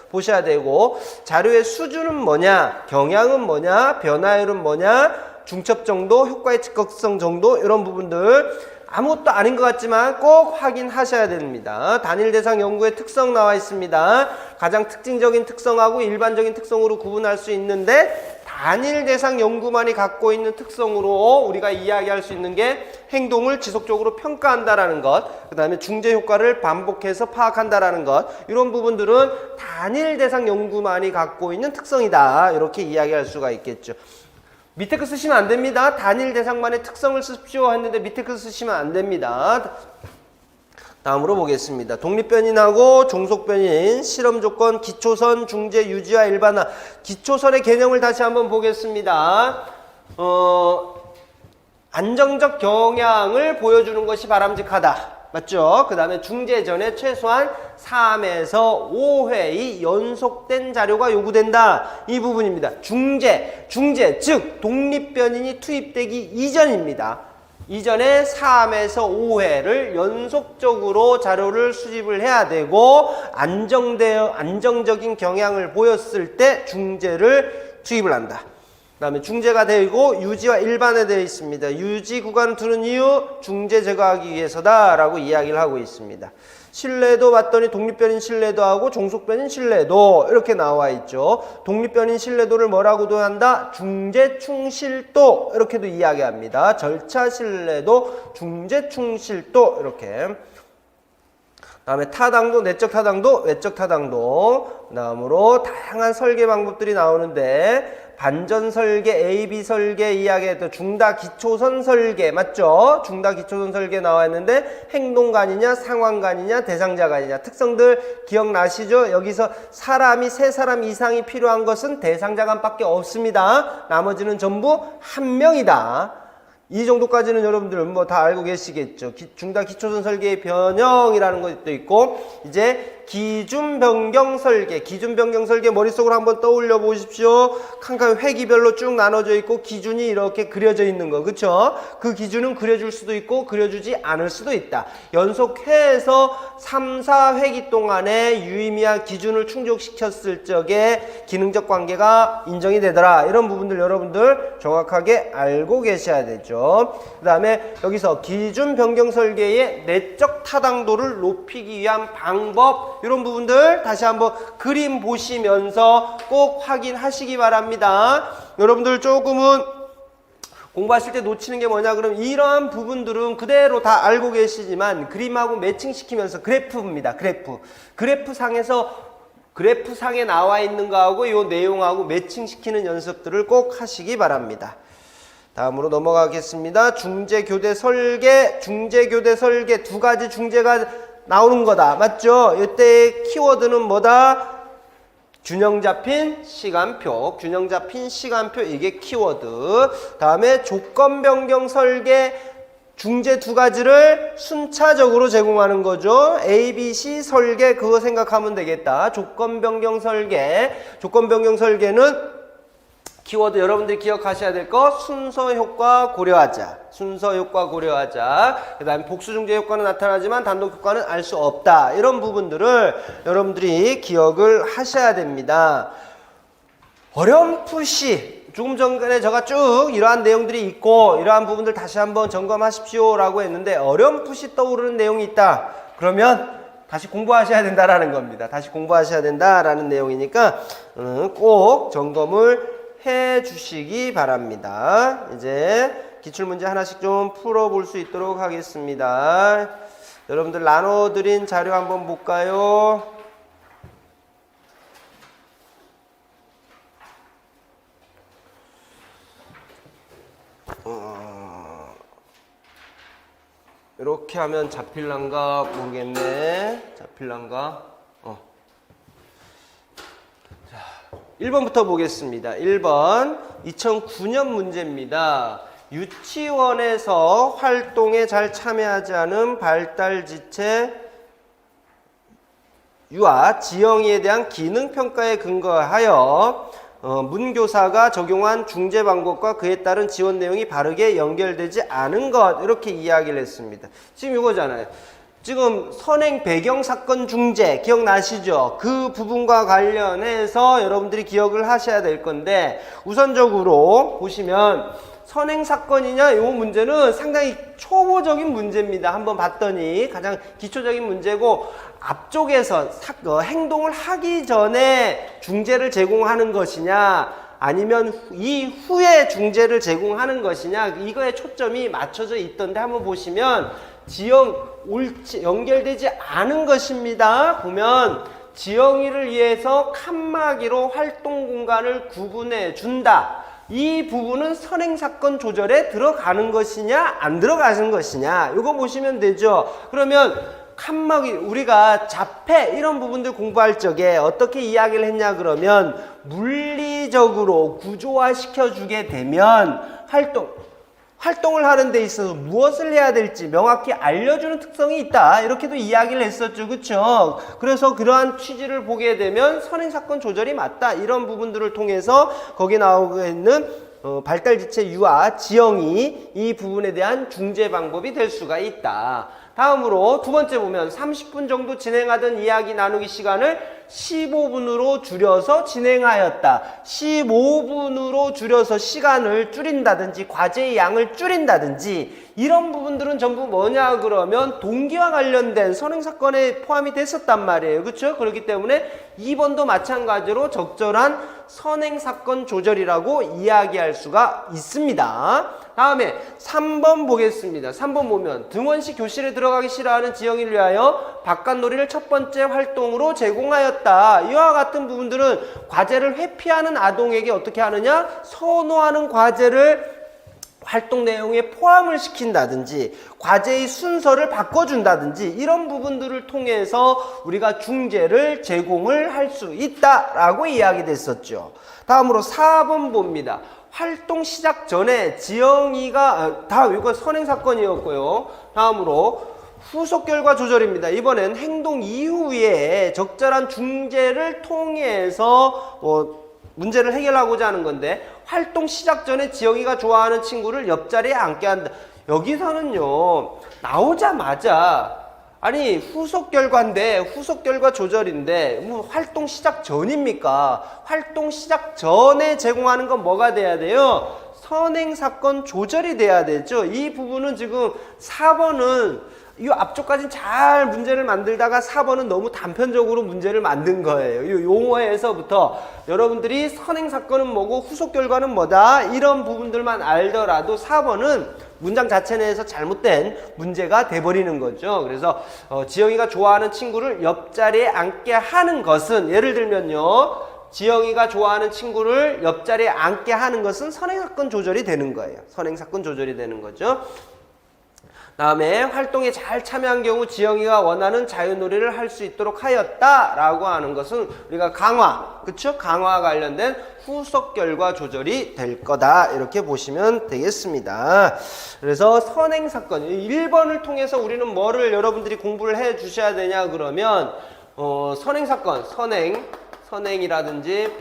A: 보셔야 되고, 자료의 수준은 뭐냐, 경향은 뭐냐, 변화율은 뭐냐, 중첩 정도, 효과의 즉각성 정도, 이런 부분들 아무것도 아닌 것 같지만 꼭 확인하셔야 됩니다. 단일 대상 연구의 특성 나와 있습니다. 가장 특징적인 특성하고 일반적인 특성으로 구분할 수 있는데, 단일 대상 연구만이 갖고 있는 특성으로 우리가 이야기할 수 있는 게 행동을 지속적으로 평가한다라는 것, 그 다음에 중재 효과를 반복해서 파악한다라는 것, 이런 부분들은 단일 대상 연구만이 갖고 있는 특성이다, 이렇게 이야기할 수가 있겠죠. 밑에 거 쓰시면 안 됩니다. 단일 대상만의 특성을 쓰십시오 했는데 밑에 거 쓰시면 안 됩니다. 다음으로 보겠습니다. 독립변인하고 종속변인, 실험조건, 기초선, 중재, 유지와 일반화. 기초선의 개념을 다시 한번 보겠습니다. 안정적 경향을 보여주는 것이 바람직하다. 맞죠? 그 다음에 중재 전에 최소한 3에서 5회의 연속된 자료가 요구된다. 이 부분입니다. 중재, 즉 독립변인이 투입되기 이전입니다. 이전에 3에서 5회를 연속적으로 자료를 수집을 해야 되고, 안정적인 경향을 보였을 때 중재를 투입을 한다. 그 다음에 중재가 되고 유지와 일반에 되어 있습니다. 유지 구간을 두는 이유, 중재 제거하기 위해서다 라고 이야기를 하고 있습니다. 신뢰도 봤더니 독립변인 신뢰도 하고 종속변인 신뢰도 이렇게 나와 있죠. 독립변인 신뢰도를 뭐라고도 한다? 중재 충실도, 이렇게도 이야기합니다. 절차 신뢰도, 중재 충실도, 이렇게. 다음에 타당도, 내적 타당도, 외적 타당도. 다음으로 다양한 설계 방법들이 나오는데, 반전 설계, A-B 설계 이야기했던 중다 기초선 설계, 맞죠? 중다 기초선 설계 나와 있는데, 행동간이냐, 상황간이냐, 대상자간이냐. 특성들 기억나시죠? 여기서 세 사람 이상이 필요한 것은 대상자간밖에 없습니다. 나머지는 전부 한 명이다. 이 정도까지는 여러분들 뭐 다 알고 계시겠죠. 중다 기초선 설계의 변형이라는 것도 있고, 이제 기준 변경 설계 머릿속으로 한번 떠올려 보십시오. 칸칸 회기별로 쭉 나눠져 있고 기준이 이렇게 그려져 있는 거, 그쵸? 그 기준은 그려줄 수도 있고 그려주지 않을 수도 있다. 연속해서 3, 4회기 동안에 유의미한 기준을 충족시켰을 적에 기능적 관계가 인정이 되더라. 이런 부분들 여러분들 정확하게 알고 계셔야 되죠. 그 다음에 여기서 기준 변경 설계의 내적 타당도를 높이기 위한 방법, 이런 부분들 다시 한번 그림 보시면서 꼭 확인하시기 바랍니다. 여러분들 조금은 공부하실 때 놓치는 게 뭐냐 그러면 이러한 부분들은 그대로 다 알고 계시지만 그림하고 매칭시키면서 그래프입니다. 그래프상에 나와 있는 거하고 이 내용하고 매칭시키는 연습들을 꼭 하시기 바랍니다. 다음으로 넘어가겠습니다. 중재교대 설계, 중재교대 설계 두 가지 중재가 나오는 거다. 맞죠? 이때의 키워드는 뭐다? 균형 잡힌 시간표, 균형 잡힌 시간표, 이게 키워드. 다음에 조건 변경 설계, 중재 두 가지를 순차적으로 제공하는 거죠. A, B, C 설계, 그거 생각하면 되겠다. 조건 변경 설계, 조건 변경 설계는 키워드 여러분들이 기억하셔야 될 거, 순서 효과 고려하자. 순서 효과 고려하자. 그 다음에 복수 중재 효과는 나타나지만 단독 효과는 알 수 없다. 이런 부분들을 여러분들이 기억을 하셔야 됩니다. 어렴풋이 조금 전에 제가 쭉 이러한 내용들이 있고 이러한 부분들 다시 한번 점검하십시오 라고 했는데 어렴풋이 떠오르는 내용이 있다. 그러면 다시 공부하셔야 된다라는 겁니다. 다시 공부하셔야 된다라는 내용이니까 꼭 점검을 해 주시기 바랍니다. 이제 기출문제 하나씩 좀 풀어볼 수 있도록 하겠습니다. 여러분들 나눠드린 자료 한번 볼까요? 이렇게 하면 잡힐란가 모르겠네. 잡힐란가? 1번부터 보겠습니다. 1번 2009년 문제입니다. 유치원에서 활동에 잘 참여하지 않은 발달지체 유아 지영이에 대한 기능평가에 근거하여 문교사가 적용한 중재 방법과 그에 따른 지원 내용이 바르게 연결되지 않은 것, 이렇게 이야기를 했습니다. 지금 이거잖아요. 지금 선행 배경 사건 중재 기억나시죠? 그 부분과 관련해서 여러분들이 기억을 하셔야 될 건데, 우선적으로 보시면 선행 사건이냐, 이 문제는 상당히 초보적인 문제입니다. 한번 봤더니 가장 기초적인 문제고, 앞쪽에서 행동을 하기 전에 중재를 제공하는 것이냐, 아니면 이후에 중재를 제공하는 것이냐, 이거에 초점이 맞춰져 있던데 한번 보시면 연결되지 않은 것입니다. 보면 지영이를 위해서 칸막이로 활동 공간을 구분해 준다. 이 부분은 선행사건 조절에 들어가는 것이냐 안 들어가는 것이냐, 이거 보시면 되죠. 그러면 칸막이, 우리가 자폐 이런 부분들 공부할 적에 어떻게 이야기를 했냐 그러면, 물리적으로 구조화 시켜주게 되면 활동을 하는 데 있어서 무엇을 해야 될지 명확히 알려주는 특성이 있다, 이렇게도 이야기를 했었죠. 그쵸? 그래서 그러한 취지를 보게 되면 선행사건 조절이 맞다, 이런 부분들을 통해서 거기 나오고 있는 발달지체 유아 지영이 이 부분에 대한 중재 방법이 될 수가 있다. 다음으로 두 번째 보면 30분 정도 진행하던 이야기 나누기 시간을 15분으로 줄여서 진행하였다. 15분으로 줄여서 시간을 줄인다든지 과제의 양을 줄인다든지, 이런 부분들은 전부 뭐냐 그러면 동기와 관련된 선행사건에 포함이 됐었단 말이에요. 그렇죠? 그렇기 때문에 2번도 마찬가지로 적절한 선행사건 조절이라고 이야기할 수가 있습니다. 다음에 3번 보겠습니다. 3번 보면 등원식 교실에 들어가기 싫어하는 지영이를 위하여 바깥놀이를 첫 번째 활동으로 제공하였다. 이와 같은 부분들은 과제를 회피하는 아동에게 어떻게 하느냐, 선호하는 과제를 활동 내용에 포함을 시킨다든지 과제의 순서를 바꿔준다든지, 이런 부분들을 통해서 우리가 중재를 제공을 할 수 있다라고 이야기됐었죠. 다음으로 4번 봅니다. 활동 시작 전에 지영이가 이거 선행사건이었고요. 다음으로 후속 결과 조절입니다. 이번엔 행동 이후에 적절한 중재를 통해서 문제를 해결하고자 하는 건데, 활동 시작 전에 지영이가 좋아하는 친구를 옆자리에 앉게 한다. 여기서는요, 나오자마자, 아니 후속 결과인데, 후속 결과 조절인데 뭐 활동 시작 전입니까? 활동 시작 전에 제공하는 건 뭐가 돼야 돼요? 선행사건 조절이 돼야 되죠. 이 부분은 지금 4번은 이 앞쪽까지는 잘 문제를 만들다가 4번은 너무 단편적으로 문제를 만든 거예요. 이 용어에서부터 여러분들이 선행사건은 뭐고 후속 결과는 뭐다, 이런 부분들만 알더라도 4번은 문장 자체 내에서 잘못된 문제가 돼버리는 거죠. 그래서 지영이가 좋아하는 친구를 옆자리에 앉게 하는 것은, 예를 들면요, 지영이가 좋아하는 친구를 옆자리에 앉게 하는 것은 선행사건 조절이 되는 거예요. 선행사건 조절이 되는 거죠. 다음에 활동에 잘 참여한 경우 지영이가 원하는 자유놀이를 할 수 있도록 하였다라고 하는 것은 우리가 강화, 그쵸? 강화 관련된 후속 결과 조절이 될 거다 이렇게 보시면 되겠습니다. 그래서 선행사건 1번을 통해서 우리는 뭐를 여러분들이 공부를 해 주셔야 되냐 그러면 선행사건, 선행이라든지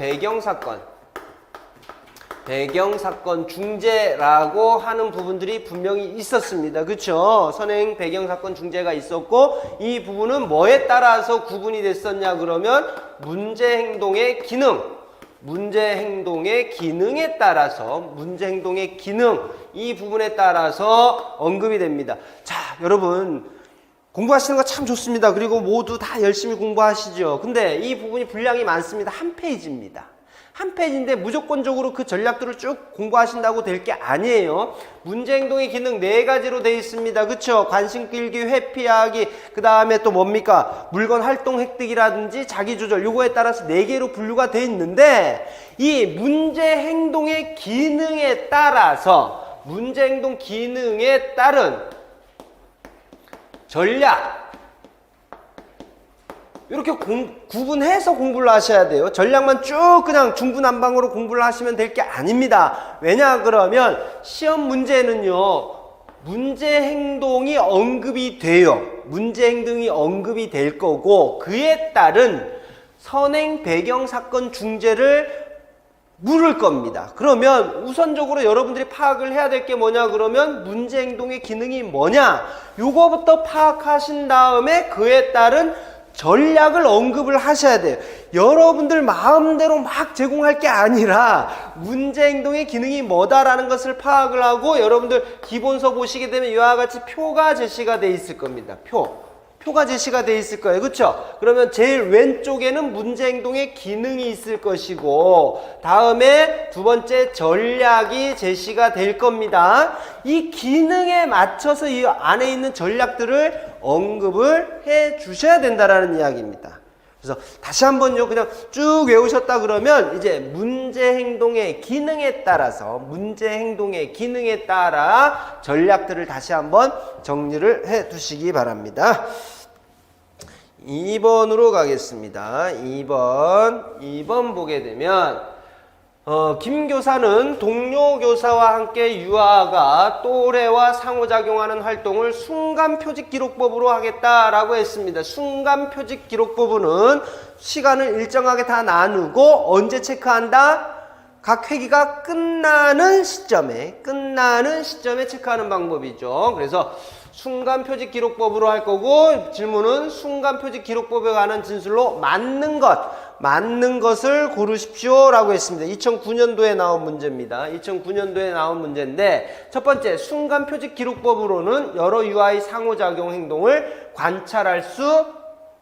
A: 배경사건 중재라고 하는 부분들이 분명히 있었습니다. 그쵸? 선행, 배경사건 중재가 있었고 이 부분은 뭐에 따라서 구분이 됐었냐 그러면 문제행동의 기능에 따라서 문제행동의 기능 이 부분에 따라서 언급이 됩니다. 자, 여러분 공부하시는 거 참 좋습니다. 그리고 모두 다 열심히 공부하시죠. 근데 이 부분이 분량이 많습니다. 한 페이지입니다. 한 페이지인데 무조건적으로 그 전략들을 쭉 공부하신다고 될 게 아니에요. 문제행동의 기능 4가지로 되어 있습니다. 그쵸? 관심 끌기, 회피하기, 그 다음에 또 뭡니까? 물건 활동 획득이라든지 자기조절, 요거에 따라서 4개로 분류가 되어 있는데 이 문제행동의 기능에 따라서 문제행동 기능에 따른 전략 이렇게 구분해서 공부를 하셔야 돼요. 전략만 쭉 그냥 중구난방으로 공부를 하시면 될 게 아닙니다. 왜냐 그러면 시험 문제는요. 문제행동이 언급이 돼요. 문제행동이 언급이 될 거고 그에 따른 선행 배경사건 중재를 물을 겁니다. 그러면 우선적으로 여러분들이 파악을 해야 될 게 뭐냐 그러면 문제행동의 기능이 뭐냐 요거부터 파악하신 다음에 그에 따른 전략을 언급을 하셔야 돼요. 여러분들 마음대로 막 제공할 게 아니라 문제행동의 기능이 뭐다라는 것을 파악을 하고 여러분들 기본서 보시게 되면 이와 같이 표가 제시가 돼 있을 겁니다. 표가 제시가 돼 있을 거예요. 그렇죠? 그러면 제일 왼쪽에는 문제행동의 기능이 있을 것이고 다음에 두 번째 전략이 제시가 될 겁니다. 이 기능에 맞춰서 이 안에 있는 전략들을 언급을 해 주셔야 된다라는 이야기입니다. 그래서 다시 한번요 그냥 쭉 외우셨다 그러면 이제 문제행동의 기능에 따라 전략들을 다시 한번 정리를 해 두시기 바랍니다. 2번으로 가겠습니다. 2번 보게 되면 김 교사는 동료 교사와 함께 유아가 또래와 상호작용하는 활동을 순간표직기록법으로 하겠다라고 했습니다. 순간표직기록법은 시간을 일정하게 다 나누고 언제 체크한다? 각 회기가 끝나는 시점에 체크하는 방법이죠. 그래서 순간표직기록법으로 할 거고 질문은 순간표직기록법에 관한 진술로 맞는 것을 고르십시오 라고 했습니다. 2009년도에 나온 문제입니다. 2009년도에 나온 문제인데 첫 번째 순간표직기록법으로는 여러 UI 상호작용 행동을 관찰할 수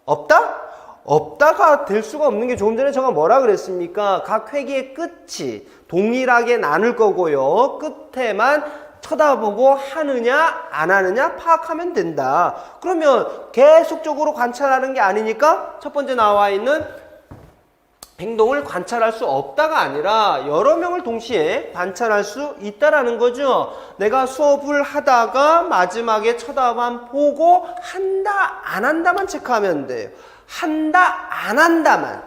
A: 없다? 없다가 될 수가 없는 게 조금 전에 제가 뭐라 그랬습니까? 각 회기의 끝이 동일하게 나눌 거고요. 끝에만 쳐다보고 하느냐 안 하느냐 파악하면 된다. 그러면 계속적으로 관찰하는 게 아니니까 첫 번째 나와 있는 행동을 관찰할 수 없다가 아니라 여러 명을 동시에 관찰할 수 있다라는 거죠. 내가 수업을 하다가 마지막에 쳐다만 보고 한다 안 한다만 체크하면 돼요. 한다 안 한다만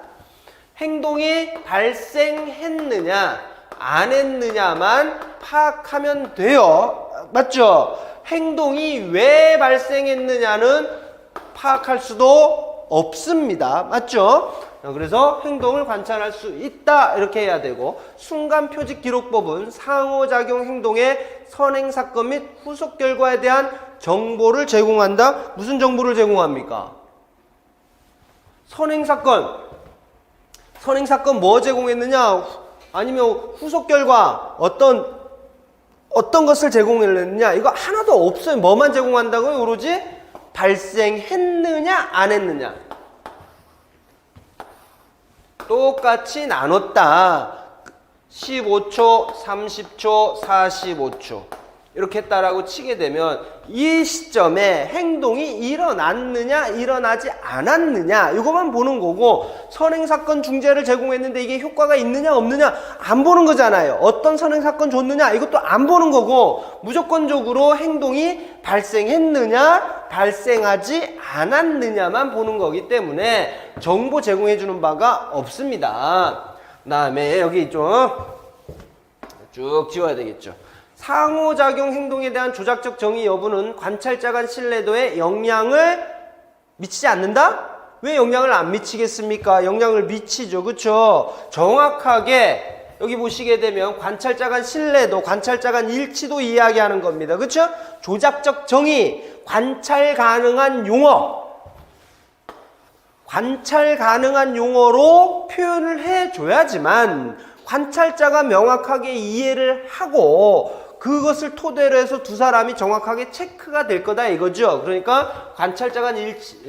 A: 행동이 발생했느냐 안 했느냐만 파악하면 돼요. 맞죠? 행동이 왜 발생했느냐는 파악할 수도 없습니다. 맞죠? 그래서 행동을 관찰할 수 있다 이렇게 해야 되고 순간표직기록법은 상호작용 행동의 선행사건 및 후속 결과에 대한 정보를 제공한다. 무슨 정보를 제공합니까? 선행사건 뭐 제공했느냐 아니면 후속 결과 어떤 것을 제공했느냐 이거 하나도 없어요. 뭐만 제공한다고요? 오로지 발생했느냐 안 했느냐 똑같이 나눴다. 15초, 30초, 45초 이렇게 했다라고 치게 되면 이 시점에 행동이 일어났느냐 일어나지 않았느냐 이것만 보는 거고 선행사건 중재를 제공했는데 이게 효과가 있느냐 없느냐 안 보는 거잖아요. 어떤 선행사건 줬느냐 이것도 안 보는 거고 무조건적으로 행동이 발생했느냐 발생하지 않았느냐만 보는 거기 때문에 정보 제공해 주는 바가 없습니다. 그 다음에 여기 있죠. 쭉 지워야 되겠죠. 상호작용 행동에 대한 조작적 정의 여부는 관찰자 간 신뢰도에 영향을 미치지 않는다? 왜 영향을 안 미치겠습니까? 영향을 미치죠. 그쵸? 정확하게 여기 보시게 되면 관찰자 간 신뢰도, 관찰자 간 일치도 이야기하는 겁니다. 그쵸? 조작적 정의, 관찰 가능한 용어, 관찰 가능한 용어로 표현을 해줘야지만 관찰자가 명확하게 이해를 하고 그것을 토대로 해서 두 사람이 정확하게 체크가 될 거다 이거죠. 그러니까 관찰자 간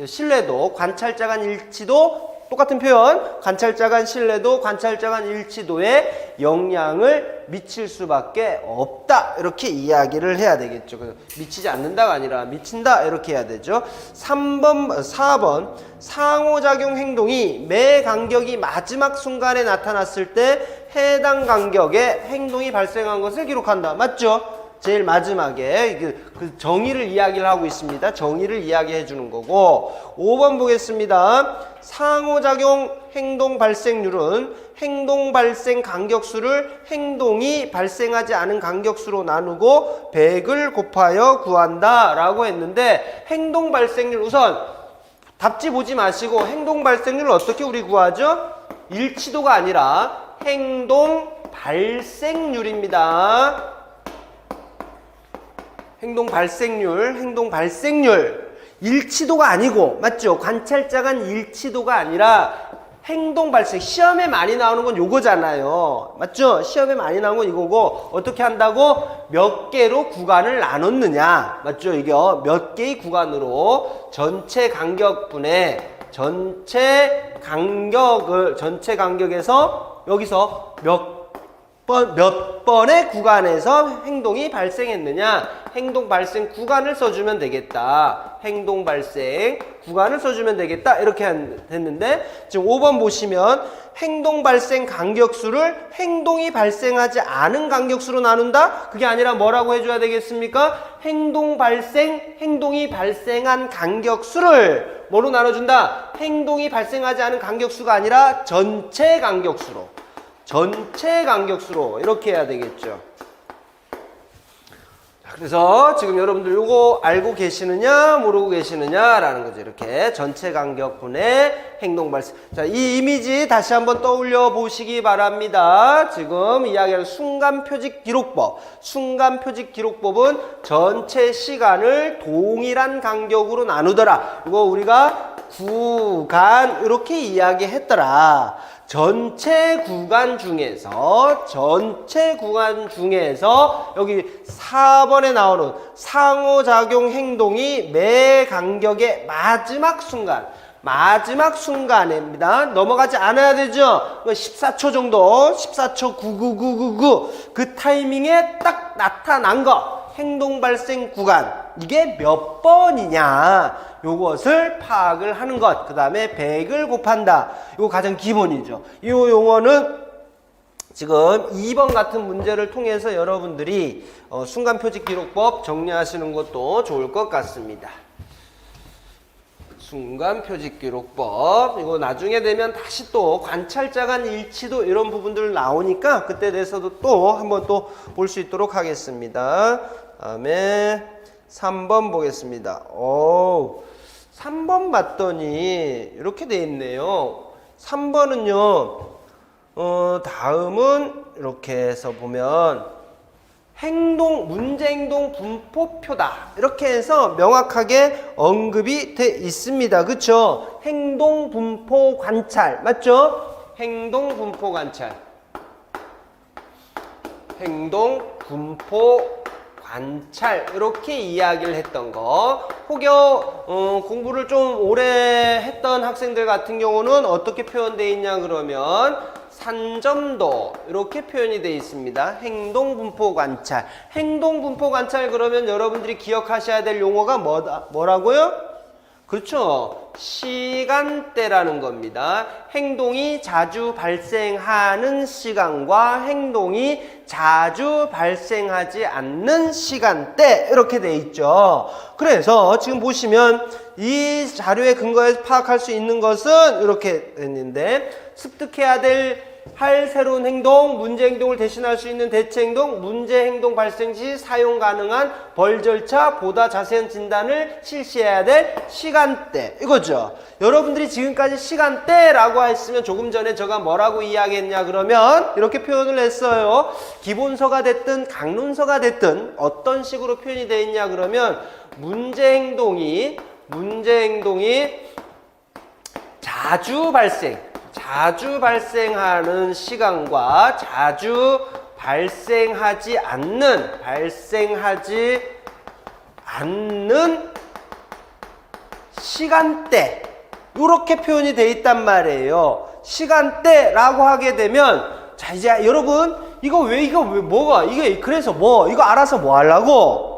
A: 신뢰도, 관찰자 간 일치도 똑같은 표현, 관찰자 간 신뢰도, 관찰자 간 일치도에 영향을 미칠 수밖에 없다. 이렇게 이야기를 해야 되겠죠. 미치지 않는다가 아니라 미친다. 이렇게 해야 되죠. 4번 상호작용 행동이 매 간격이 마지막 순간에 나타났을 때 해당 간격에 행동이 발생한 것을 기록한다. 맞죠? 제일 마지막에 그 정의를 이야기를 하고 있습니다. 정의를 이야기해 주는 거고 5번 보겠습니다. 상호작용 행동 발생률은 행동 발생 간격수를 행동이 발생하지 않은 간격수로 나누고 100을 곱하여 구한다 라고 했는데 행동 발생률 우선 답지 보지 마시고 행동 발생률을 어떻게 우리 구하죠? 일치도가 아니라 행동 발생률입니다. 행동 발생률. 일치도가 아니고, 맞죠? 관찰자 간 일치도가 아니라 행동 발생. 시험에 많이 나오는 건 요거잖아요. 맞죠? 시험에 많이 나오는 건 이거고, 어떻게 한다고? 몇 개로 구간을 나눴느냐. 맞죠? 이게 몇 개의 구간으로 전체 간격분의 전체 간격에서 여기서 몇 번의 구간에서 행동이 발생했느냐. 행동 발생 구간을 써주면 되겠다. 행동 발생 구간을 써주면 되겠다. 이렇게 됐는데 지금 5번 보시면 행동 발생 간격수를 행동이 발생하지 않은 간격수로 나눈다? 그게 아니라 뭐라고 해줘야 되겠습니까? 행동이 발생한 간격수를 뭐로 나눠준다? 행동이 발생하지 않은 간격수가 아니라 전체 간격수로 이렇게 해야 되겠죠. 그래서 지금 여러분들 요거 알고 계시느냐 모르고 계시느냐라는 거죠. 이렇게 전체 간격분의 행동 발생. 자, 이 이미지 다시 한번 떠올려 보시기 바랍니다. 지금 이야기하는 순간 표직 기록법. 순간 표직 기록법은 전체 시간을 동일한 간격으로 나누더라. 이거 우리가 구간 이렇게 이야기했더라. 전체 구간 중에서 여기 4번에 나오는 상호작용 행동이 매 간격의 마지막 순간입니다. 넘어가지 않아야 되죠. 14초 정도, 14초 99999 그 타이밍에 딱 나타난 거. 행동 발생 구간. 이게 몇 번이냐. 요것을 파악을 하는 것. 그 다음에 100을 곱한다. 이거 가장 기본이죠. 이 용어는 지금 2번 같은 문제를 통해서 여러분들이 순간표직 기록법 정리하시는 것도 좋을 것 같습니다. 순간표직 기록법. 이거 나중에 되면 다시 또 관찰자 간 일치도 이런 부분들 나오니까 그때 대해서도 또 한번 또 볼 수 있도록 하겠습니다. 다음에 3번 보겠습니다. 3번 봤더니 이렇게 돼 있네요. 3번은요. 다음은 이렇게 해서 보면 문제행동 분포표다. 이렇게 해서 명확하게 언급이 돼 있습니다. 그쵸? 행동 분포 관찰. 맞죠? 행동 분포 관찰. 행동 분포 관찰 이렇게 이야기를 했던 거. 혹여 공부를 좀 오래 했던 학생들 같은 경우는 어떻게 표현되어 있냐 그러면 산점도 이렇게 표현이 되어 있습니다. 행동분포 관찰. 행동분포 관찰 그러면 여러분들이 기억하셔야 될 용어가 뭐라고요? 그렇죠. 시간대라는 겁니다. 행동이 자주 발생하는 시간과 행동이 자주 발생하지 않는 시간대 이렇게 돼 있죠. 그래서 지금 보시면 이 자료에 근거해서 파악할 수 있는 것은 이렇게 됐는데 습득해야 할 새로운 행동, 문제 행동을 대신할 수 있는 대체 행동, 문제 행동 발생 시 사용 가능한 벌 절차, 보다 자세한 진단을 실시해야 될 시간대 이거죠. 여러분들이 지금까지 시간대라고 했으면 조금 전에 제가 뭐라고 이야기했냐 그러면 이렇게 표현을 했어요. 기본서가 됐든 강론서가 됐든 어떤 식으로 표현이 되어 있냐 그러면 문제 행동이 자주 발생하는 시간과 자주 발생하지 않는 시간대 이렇게 표현이 돼 있단 말이에요. 시간대라고 하게 되면 자 이제 여러분 그래서 이거 알아서 뭐 하려고?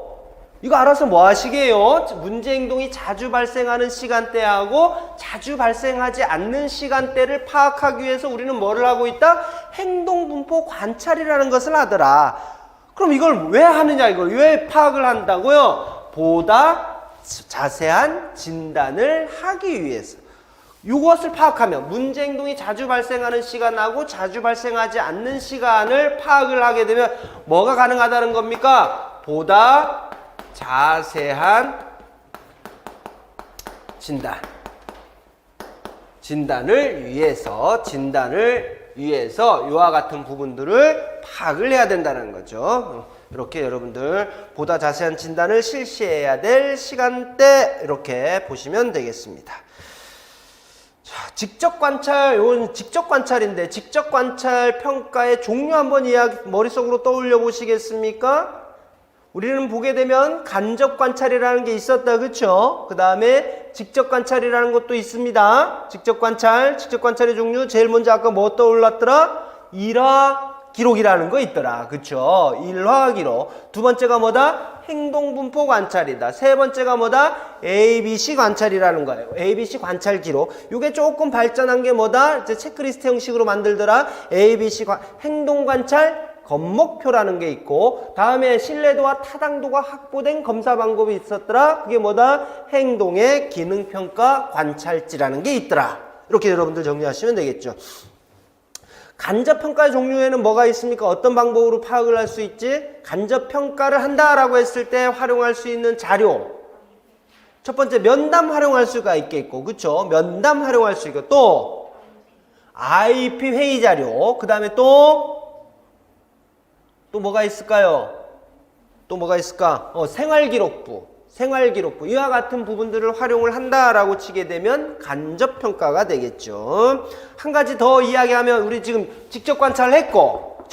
A: 이거 알아서 뭐 하시게요? 문제 행동이 자주 발생하는 시간대하고 자주 발생하지 않는 시간대를 파악하기 위해서 우리는 뭐를 하고 있다? 행동분포 관찰이라는 것을 하더라. 그럼 이걸 왜 하느냐? 이걸 왜 파악을 한다고요? 보다 자세한 진단을 하기 위해서. 이것을 파악하면 문제 행동이 자주 발생하는 시간하고 자주 발생하지 않는 시간을 파악을 하게 되면 뭐가 가능하다는 겁니까? 보다 자세한 진단을 위해서 이와 같은 부분들을 파악을 해야 된다는 거죠. 이렇게 여러분들 보다 자세한 진단을 실시해야 될 시간대 이렇게 보시면 되겠습니다. 자, 직접 관찰, 이건 직접 관찰인데 직접 관찰 평가의 종류 한번 머릿속으로 떠올려 보시겠습니까? 우리는 보게 되면 간접 관찰이라는 게 있었다, 그쵸? 그 다음에 직접 관찰이라는 것도 있습니다. 직접 관찰의 종류 제일 먼저 아까 뭐 떠올랐더라? 일화 기록이라는 거 있더라, 그쵸? 일화 기록. 두 번째가 뭐다? 행동분포 관찰이다. 세 번째가 뭐다? ABC 관찰이라는 거예요. ABC 관찰 기록. 이게 조금 발전한 게 뭐다? 이제 체크리스트 형식으로 만들더라. ABC 행동 관찰 건목표라는 게 있고, 다음에 신뢰도와 타당도가 확보된 검사 방법이 있었더라. 그게 뭐다? 행동의 기능평가 관찰지라는 게 있더라. 이렇게 여러분들 정리하시면 되겠죠. 간접평가의 종류에는 뭐가 있습니까? 어떤 방법으로 파악을 할 수 있지? 간접평가를 한다라고 했을 때 활용할 수 있는 자료. 첫 번째, 면담 활용할 수가 있겠고, 그쵸? 면담 활용할 수 있고, 또 IP 회의 자료. 그 다음에 또 뭐가 있을까요? 또 뭐가 있을까? 생활기록부. 이와 같은 부분들을 활용을 한다라고 치게 되면 간접평가가 되겠죠. 한 가지 더 이야기하면 우리 지금 직접 관찰을 했고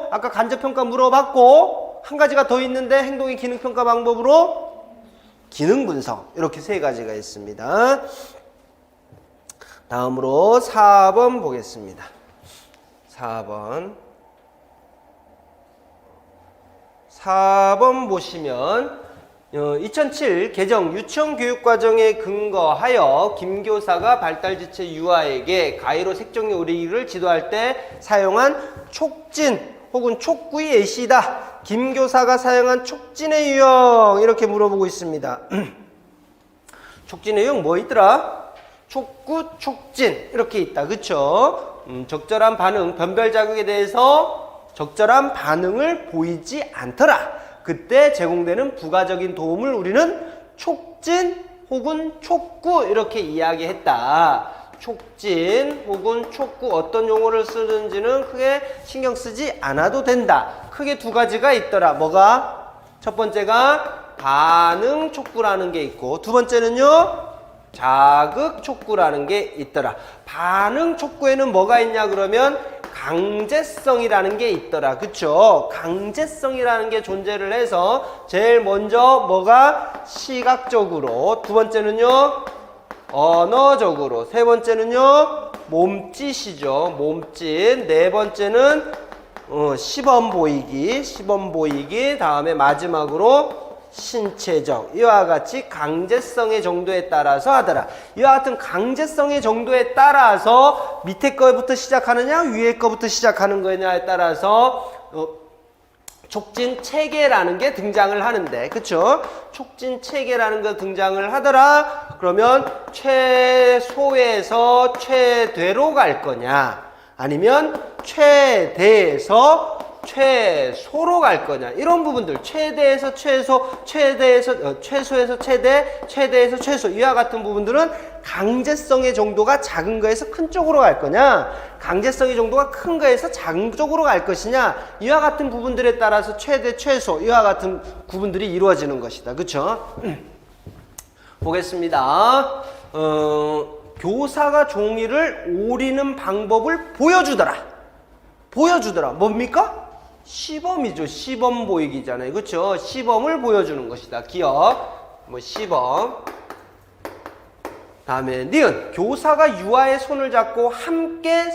A: 아까 간접평가 물어봤고 한 가지가 더 있는데 행동의 기능평가 방법으로 기능분석 이렇게 세 가지가 있습니다. 다음으로 4번 보겠습니다. 4번 보시면 2007 개정 유치원 교육과정에 근거하여 김교사가 발달지체 유아에게 가위로 색종이 오리기를 지도할 때 사용한 촉진 혹은 촉구의 예시다. 김교사가 사용한 촉진의 유형 이렇게 물어보고 있습니다. 촉진의 유형 뭐 있더라? 촉구, 촉진 이렇게 있다. 그쵸? 적절한 반응, 변별 자극에 대해서 적절한 반응을 보이지 않더라. 그때 제공되는 부가적인 도움을 우리는 촉진 혹은 촉구 이렇게 이야기했다. 촉진 혹은 촉구 어떤 용어를 쓰는지는 크게 신경 쓰지 않아도 된다. 크게 두 가지가 있더라. 뭐가? 첫 번째가 반응 촉구라는 게 있고 두 번째는요 자극 촉구라는 게 있더라. 반응 촉구에는 뭐가 있냐 그러면 강제성이라는 게 있더라. 그쵸? 강제성이라는 게 존재를 해서 제일 먼저 뭐가 시각적으로, 두 번째는요 언어적으로, 세 번째는요 몸짓이죠. 몸짓. 네 번째는 시범 보이기. 다음에 마지막으로 신체적. 이와 같이 강제성의 정도에 따라서 하더라. 이와 같은 강제성의 정도에 따라서 밑에 거부터 시작하느냐 위에 거부터 시작하는 거냐에 따라서 촉진 체계라는 게 등장을 하는데, 그쵸? 촉진 체계라는 거 등장을 하더라. 그러면 최소에서 최대로 갈 거냐, 아니면 최대에서 최소로 갈 거냐, 이런 부분들, 최대에서 최소, 최소에서 최대, 최대에서 최소, 이와 같은 부분들은 강제성의 정도가 작은 거에서 큰 쪽으로 갈 거냐, 강제성의 정도가 큰 거에서 작은 쪽으로 갈 것이냐, 이와 같은 부분들에 따라서 최대, 최소, 이와 같은 구분들이 이루어지는 것이다. 그쵸? 보겠습니다. 교사가 종이를 오리는 방법을 보여주더라. 뭡니까? 시범이죠. 시범 보이기잖아요. 그렇죠? 시범을 보여주는 것이다. 기억. 시범. 다음에 니은. 교사가 유아의 손을 잡고 함께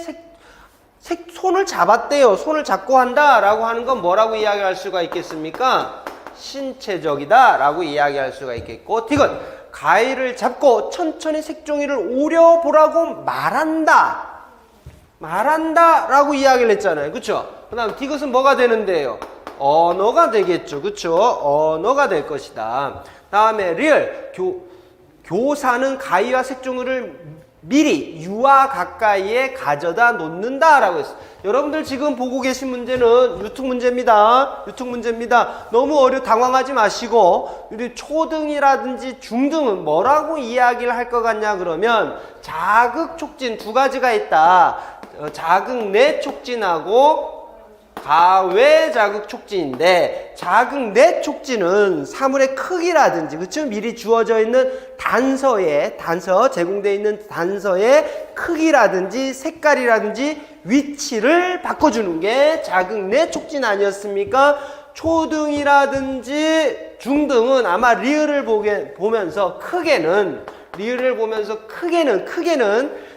A: 손을 잡았대요. 손을 잡고 한다 라고 하는 건 뭐라고 이야기할 수가 있겠습니까? 신체적이다 라고 이야기할 수가 있겠고, 디귿. 가위를 잡고 천천히 색종이를 오려보라고 말한다 라고 이야기를 했잖아요. 그쵸? 그 다음 디귿은 뭐가 되는데요? 언어가 되겠죠. 그쵸? 언어가 될 것이다. 다음에 리을. 교사는 가위와 색종이를 미리 유아 가까이에 가져다 놓는다 라고 했어요. 여러분들 지금 보고 계신 문제는 유특 문제입니다. 너무 당황하지 마시고, 우리 초등이라든지 중등은 뭐라고 이야기를 할 것 같냐 그러면, 자극 촉진 두 가지가 있다. 자극 내 촉진하고 가외 자극 촉진인데, 자극 내 촉진은 사물의 크기라든지, 그쵸? 미리 주어져 있는 단서 제공되어 있는 단서의 크기라든지 색깔이라든지 위치를 바꿔주는 게 자극 내 촉진 아니었습니까? 초등이라든지 중등은 아마 리을을 보면서 크게는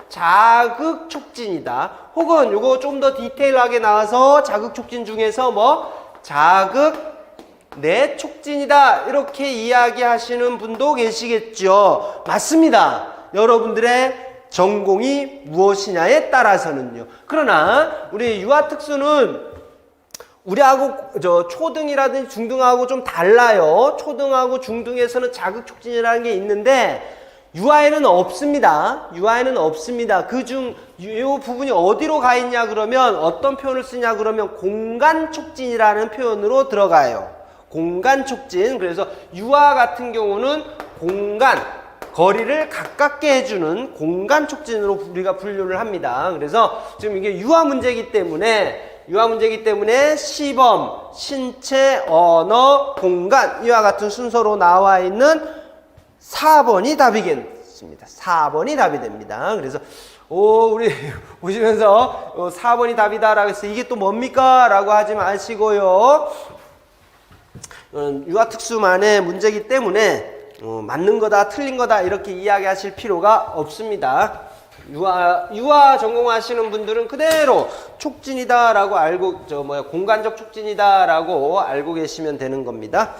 A: 자극 촉진이다. 혹은 요거 좀 더 디테일하게 나와서 자극 촉진 중에서 자극 내 촉진이다 이렇게 이야기하시는 분도 계시겠죠. 맞습니다. 여러분들의 전공이 무엇이냐에 따라서는요. 그러나 우리 유아특수는 우리하고 초등이라든지 중등하고 좀 달라요. 초등하고 중등에서는 자극 촉진이라는 게 있는데 유아에는 없습니다. 그중 이 부분이 어디로 가 있냐 그러면, 어떤 표현을 쓰냐 그러면 공간 촉진이라는 표현으로 들어가요. 공간 촉진. 그래서 유아 같은 경우는 거리를 가깝게 해주는 공간 촉진으로 우리가 분류를 합니다. 그래서 지금 이게 유아 문제이기 때문에 시범, 신체, 언어, 공간 이와 같은 순서로 나와 있는 4번이 답이겠습니다. 4번이 답이 됩니다. 그래서 우리 보시면서 4번이 답이다라고 해서 이게 또 뭡니까? 라고 하지 마시고요. 유아특수만의 문제이기 때문에 맞는 거다 틀린 거다 이렇게 이야기하실 필요가 없습니다. 유아 전공하시는 분들은 그대로 촉진이다라고 알고 공간적 촉진이다라고 알고 계시면 되는 겁니다.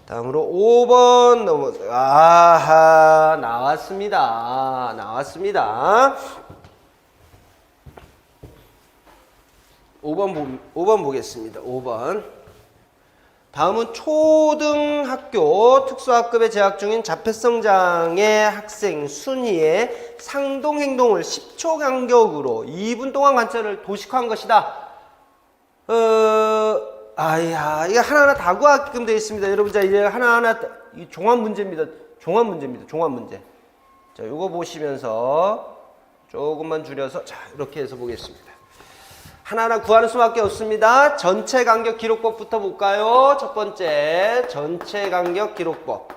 A: 다음으로 5번 넘어서 아하 나왔습니다. 5번 보겠습니다. 5번. 다음은 초등학교 특수학급에 재학 중인 자폐성 장애 학생 순희의 상동행동을 10초 간격으로 2분 동안 관찰을 도식화한 것이다. 이게 하나하나 다 구하게끔 되어 있습니다. 여러분, 자, 이제 하나하나 종합 문제입니다. 종합 문제. 자, 요거 보시면서 조금만 줄여서, 자, 이렇게 해서 보겠습니다. 하나하나 구하는 수밖에 없습니다. 전체 간격 기록법부터 볼까요? 첫 번째, 전체 간격 기록법.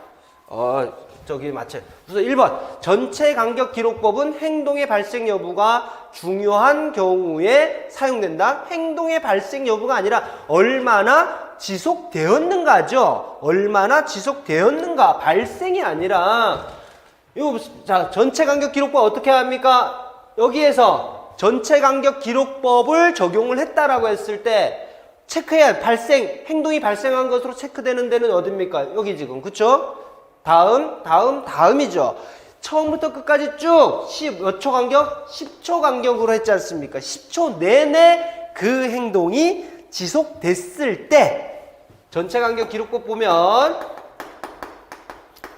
A: 저기 맞춰요. 그래서 1번 전체 간격 기록법은 행동의 발생 여부가 중요한 경우에 사용된다. 행동의 발생 여부가 아니라 얼마나 지속되었는가죠. 얼마나 지속되었는가. 발생이 아니라 이거 자 전체 간격 기록법 어떻게 합니까? 여기에서 전체 간격 기록법을 적용을 했다라고 했을 때 체크해야 발생, 행동이 발생한 것으로 체크되는 데는 어딥니까? 여기 지금, 그쵸? 다음이죠. 처음부터 끝까지 쭉 몇 초 간격? 10초 간격으로 했지 않습니까? 10초 내내 그 행동이 지속됐을 때 전체 간격 기록법 보면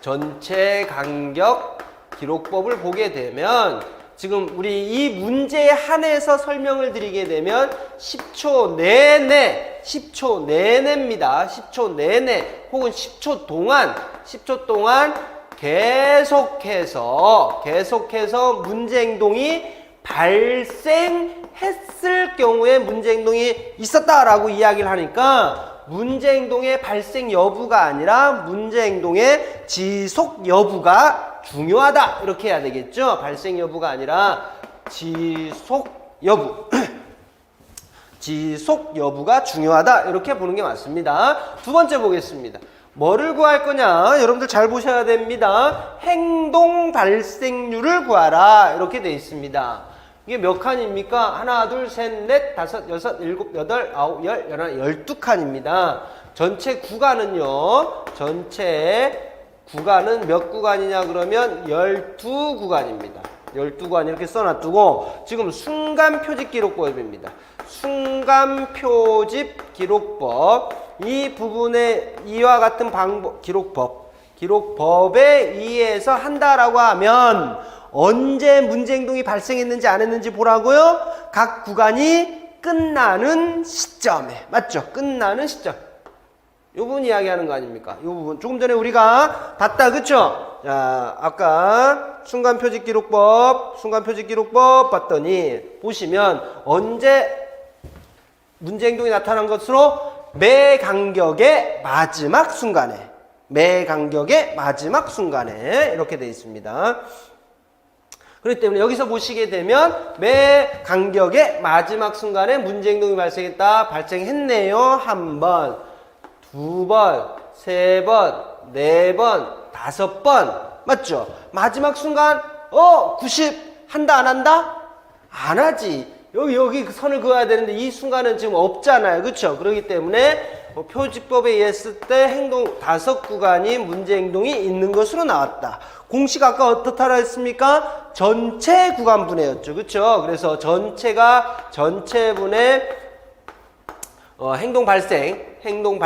A: 전체 간격 기록법을 보게 되면 지금 우리 이 문제에 한해서 설명을 드리게 되면 10초 내내입니다. 10초 내내 혹은 10초 동안 계속해서 문제 행동이 발생했을 경우에 문제 행동이 있었다라고 이야기를 하니까 문제 행동의 발생 여부가 아니라 문제 행동의 지속 여부가 중요하다. 이렇게 해야 되겠죠? 발생 여부가 아니라 지속 여부. 지속 여부가 중요하다. 이렇게 보는 게 맞습니다. 두 번째 보겠습니다. 뭐를 구할 거냐? 여러분들 잘 보셔야 됩니다. 행동 발생률을 구하라. 이렇게 되어 있습니다. 이게 몇 칸입니까? 하나, 둘, 셋, 넷, 다섯, 여섯, 일곱, 여덟, 아홉, 열, 열하나, 12칸입니다. 전체 구간은요. 전체 구간은 몇 구간이냐 그러면 12구간입니다. 12구간 이렇게 써놔두고 지금 순간 표집 기록법입니다. 순간 표집 기록법 이 부분에 이와 같은 방법 기록법에 의해서 한다라고 하면 언제 문제 행동이 발생했는지 안 했는지 보라고요. 각 구간이 끝나는 시점에 맞죠? 끝나는 시점. 이 부분 이야기하는 거 아닙니까? 이 부분 조금 전에 우리가 봤다 그쵸? 자 아까 순간 표집 기록법 봤더니 보시면 언제 문제 행동이 나타난 것으로 매 간격의 마지막 순간에 이렇게 되어 있습니다. 그렇기 때문에 여기서 보시게 되면 매 간격의 마지막 순간에 문제 행동이 발생했네요. 한 번, 두 번, 세 번, 네 번, 다섯 번 맞죠? 마지막 순간 90 한다 안 한다? 안 하지. 여기 선을 그어야 되는데 이 순간은 지금 없잖아요. 그렇죠? 그렇기 때문에 표집법에 의했을 때 행동 5구간이 문제 행동이 있는 것으로 나왔다. 공식 아까 어떻다라 했습니까? 전체 구간분해였죠. 그렇죠? 그래서 전체분의 행동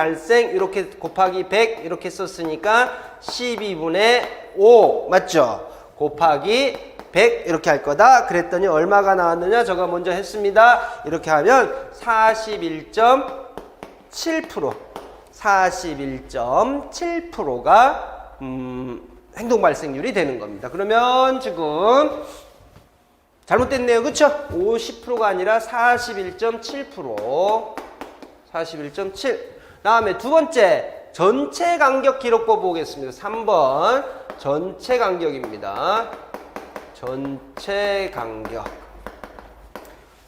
A: 발생 이렇게 곱하기 100 이렇게 썼으니까 12분의 5 맞죠? 곱하기 100 이렇게 할 거다. 그랬더니 얼마가 나왔느냐? 제가 먼저 했습니다. 이렇게 하면 41.7%가 행동 발생률이 되는 겁니다. 그러면 지금 잘못됐네요. 그쵸? 50%가 아니라 41.7%. 41.7. 다음에 두 번째 전체 간격 기록법 보겠습니다. 3번 전체 간격입니다.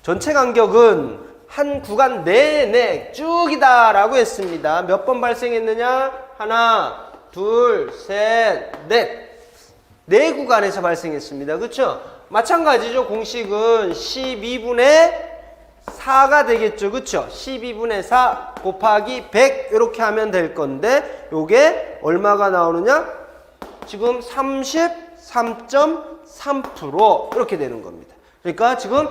A: 전체 간격은 한 구간 내내 쭉이다 라고 했습니다. 몇 번 발생했느냐? 하나, 둘, 셋, 넷. 네 구간에서 발생했습니다. 그렇죠? 마찬가지죠. 공식은 12분의 4가 되겠죠. 그렇죠? 12분의 4 곱하기 100 이렇게 하면 될 건데 요게 얼마가 나오느냐? 지금 33.3% 이렇게 되는 겁니다. 그러니까 지금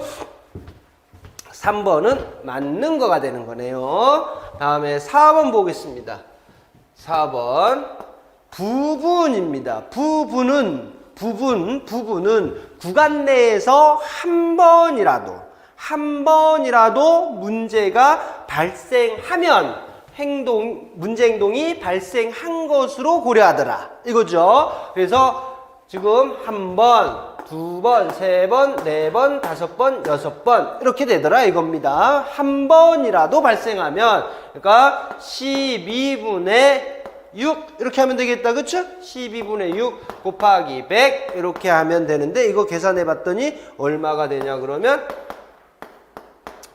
A: 3번은 맞는 거가 되는 거네요. 다음에 4번 보겠습니다. 4번 부분입니다. 부분은 구간 내에서 한 번이라도 문제가 발생하면 문제 행동이 발생한 것으로 고려하더라. 이거죠. 그래서 지금 한 번, 두 번, 세 번, 네 번, 다섯 번, 여섯 번 이렇게 되더라 이겁니다. 한 번이라도 발생하면 그러니까 12분의 6 이렇게 하면 되겠다. 그쵸? 12분의 6 곱하기 100 이렇게 하면 되는데 이거 계산해 봤더니 얼마가 되냐 그러면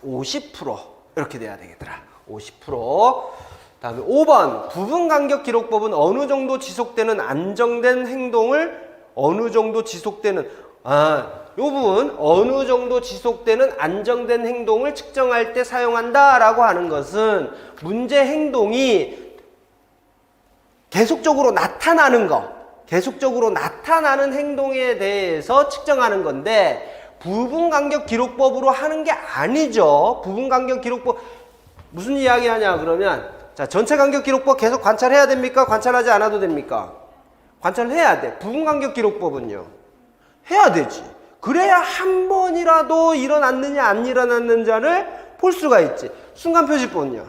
A: 50% 이렇게 돼야 되겠더라. 50%. 다음에 5번 부분간격기록법은 어느 정도 지속되는 안정된 행동을 어느 정도 지속되는 요 부분 어느 정도 지속되는 안정된 행동을 측정할 때 사용한다 라고 하는 것은 문제 행동이 계속적으로 나타나는 거 계속적으로 나타나는 행동에 대해서 측정하는 건데 부분간격기록법으로 하는 게 아니죠. 부분간격기록법 무슨 이야기 하냐 그러면 자 전체간격기록법 계속 관찰해야 됩니까? 관찰하지 않아도 됩니까? 관찰해야 돼. 부분간격기록법은요 해야 되지. 그래야 한 번이라도 일어났느냐 안 일어났는지를 볼 수가 있지. 순간표지법은요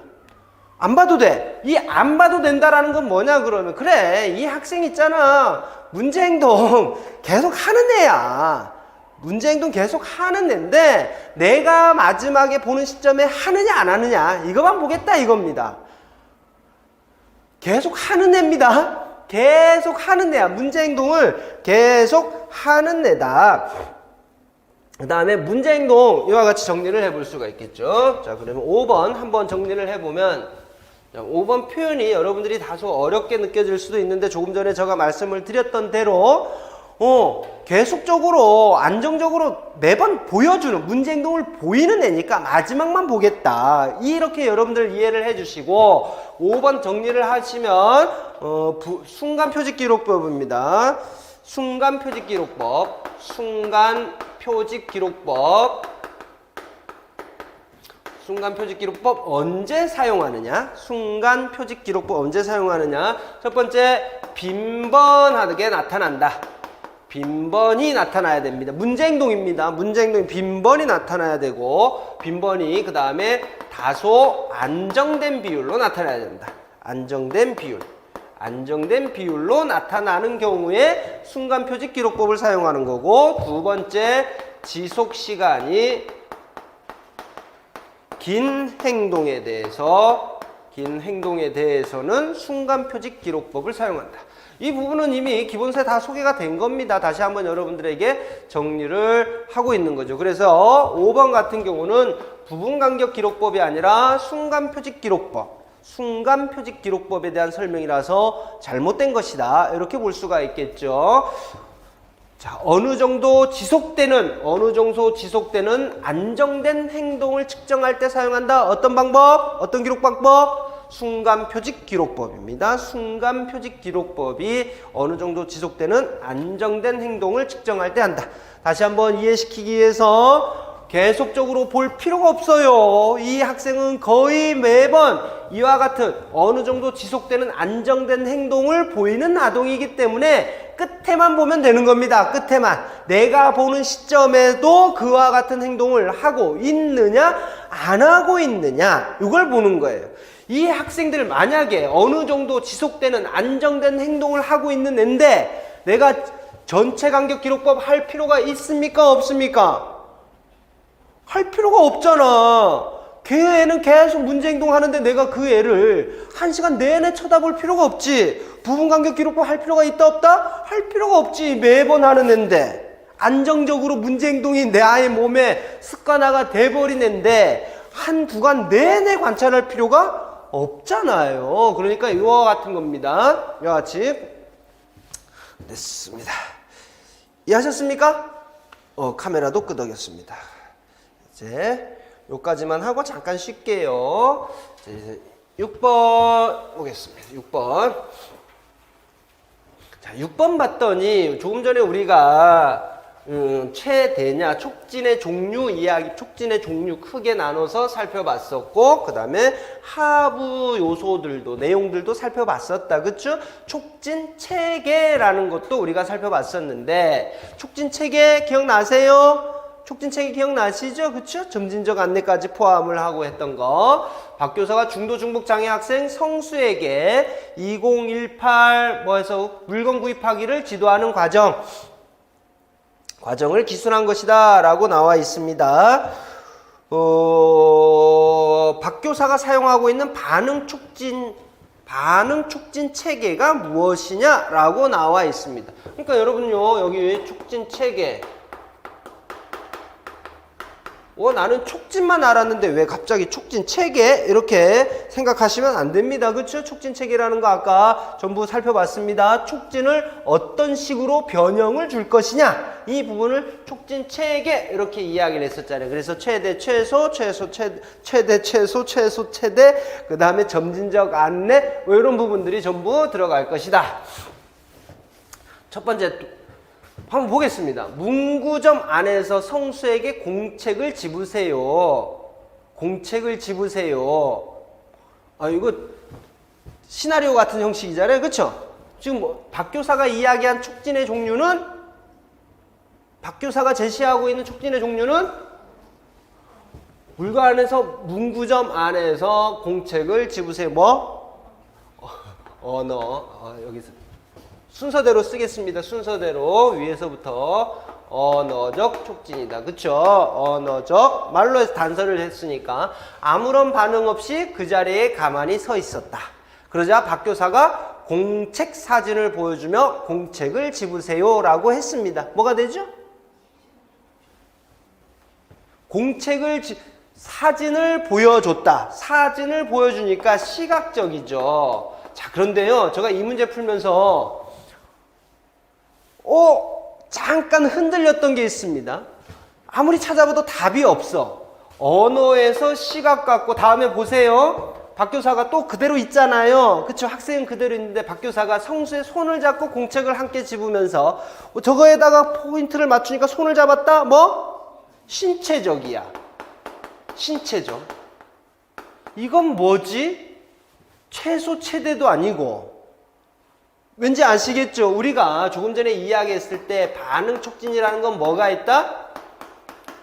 A: 안 봐도 돼. 이 안 봐도 된다라는 건 뭐냐 그러면 그래 이 학생 있잖아 문제행동 계속 하는 애야. 문제행동 계속 하는 애인데 내가 마지막에 보는 시점에 하느냐 안 하느냐 이거만 보겠다 이겁니다. 계속 하는 애입니다. 계속 하는 애야. 문제행동을 계속 하는 애다. 그 다음에 문제행동 이와 같이 정리를 해볼 수가 있겠죠. 자 그러면 5번 한번 정리를 해보면 자, 5번 표현이 여러분들이 다소 어렵게 느껴질 수도 있는데 조금 전에 제가 말씀을 드렸던 대로 계속적으로 안정적으로 매번 보여주는 문제행동을 보이는 애니까 마지막만 보겠다. 이렇게 여러분들 이해를 해주시고 5번 정리를 하시면 순간표직기록법입니다. 순간표직기록법 순간표직기록법 언제 사용하느냐? 순간표직기록법 언제 사용하느냐? 첫 번째 빈번하게 나타난다. 빈번히 나타나야 됩니다. 문제행동입니다. 문제행동이 빈번히 나타나야 되고 빈번히 그 다음에 다소 안정된 비율로 나타나야 된다. 안정된 비율로 나타나는 경우에 순간표직기록법을 사용하는 거고 두 번째 지속시간이 긴 행동에 대해서는 순간표직기록법을 사용한다. 이 부분은 이미 기본서에 다 소개가 된 겁니다. 다시 한번 여러분들에게 정리를 하고 있는 거죠. 그래서 5번 같은 경우는 부분간격기록법이 아니라 순간표직기록법에 대한 설명이라서 잘못된 것이다. 이렇게 볼 수가 있겠죠. 자, 어느 정도 지속되는 안정된 행동을 측정할 때 사용한다. 어떤 방법? 어떤 기록 방법? 순간표직기록법입니다. 순간표직기록법이 어느 정도 지속되는 안정된 행동을 측정할 때 한다. 다시 한번 이해시키기 위해서 계속적으로 볼 필요가 없어요. 이 학생은 거의 매번 이와 같은 어느 정도 지속되는 안정된 행동을 보이는 아동이기 때문에 끝에만 보면 되는 겁니다. 끝에만. 내가 보는 시점에도 그와 같은 행동을 하고 있느냐 안 하고 있느냐 이걸 보는 거예요. 이 학생들 만약에 어느 정도 지속되는 안정된 행동을 하고 있는 애인데 내가 전체간격기록법 할 필요가 있습니까? 없습니까? 할 필요가 없잖아. 걔 애는 계속 문제행동 하는데 내가 그 애를 1시간 내내 쳐다볼 필요가 없지. 부분간격기록법 할 필요가 있다 없다? 할 필요가 없지. 매번 하는 애인데 안정적으로 문제행동이 내 아이의 몸에 습관화가 돼버린 애인데 한 구간 내내 관찰할 필요가 없잖아요. 그러니까 이와 같은 겁니다. 이와 같이 됐습니다. 이해하셨습니까? 카메라도 끄덕였습니다. 이제 여기까지만 하고 잠깐 쉴게요. 이제 6번 보겠습니다. 6번. 자, 6번 봤더니 조금 전에 우리가 최대냐, 촉진의 종류 이야기, 촉진의 종류 크게 나눠서 살펴봤었고, 그 다음에 하부 요소들도, 내용들도 살펴봤었다. 그쵸? 촉진 체계라는 것도 우리가 살펴봤었는데, 촉진 체계 기억나세요? 촉진 체계 기억나시죠? 그쵸? 점진적 안내까지 포함을 하고 했던 거. 박 교사가 중도 중복 장애 학생 성수에게 2018 뭐해서 물건 구입하기를 지도하는 과정을 기술한 것이다 라고 나와 있습니다. 박 교사가 사용하고 있는 반응 반응 촉진 체계가 무엇이냐라고 나와 있습니다. 그러니까 여러분요, 여기 촉진 체계. 나는 촉진만 알았는데 왜 갑자기 촉진 체계? 이렇게 생각하시면 안 됩니다. 그렇죠? 촉진 체계라는 거 아까 전부 살펴봤습니다. 촉진을 어떤 식으로 변형을 줄 것이냐, 이 부분을 촉진 체계 이렇게 이야기를 했었잖아요. 그래서 최대, 최소, 최대, 최소, 최대, 그 다음에 점진적 안내, 뭐 이런 부분들이 전부 들어갈 것이다. 첫 번째, 한번 보겠습니다. 문구점 안에서 성수에게 공책을 집으세요. 공책을 집으세요. 이거 시나리오 같은 형식이잖아요. 그렇죠? 지금 뭐 박교사가 이야기한 촉진의 종류는, 박교사가 제시하고 있는 촉진의 종류는 문구점 안에서 공책을 집으세요. 뭐? 언어. 여기서 순서대로 쓰겠습니다. 순서대로 위에서부터 언어적 촉진이다. 그쵸? 언어적. 말로 해서 단서를 했으니까 아무런 반응 없이 그 자리에 가만히 서 있었다. 그러자 박교사가 공책 사진을 보여주며 공책을 집으세요 라고 했습니다. 뭐가 되죠? 사진을 보여줬다. 사진을 보여주니까 시각적이죠. 자, 그런데요, 제가 이 문제 풀면서 잠깐 흔들렸던 게 있습니다. 아무리 찾아봐도 답이 없어. 언어에서 시각 갖고 다음에 보세요. 박교사가 또 그대로 있잖아요. 그쵸? 학생은 그대로 있는데 박교사가 성수의 손을 잡고 공책을 함께 집으면서 저거에다가 포인트를 맞추니까 손을 잡았다? 뭐? 신체적이야. 신체적. 이건 뭐지? 최소, 최대도 아니고. 왠지 아시겠죠? 우리가 조금 전에 이야기했을 때 반응 촉진이라는 건 뭐가 있다?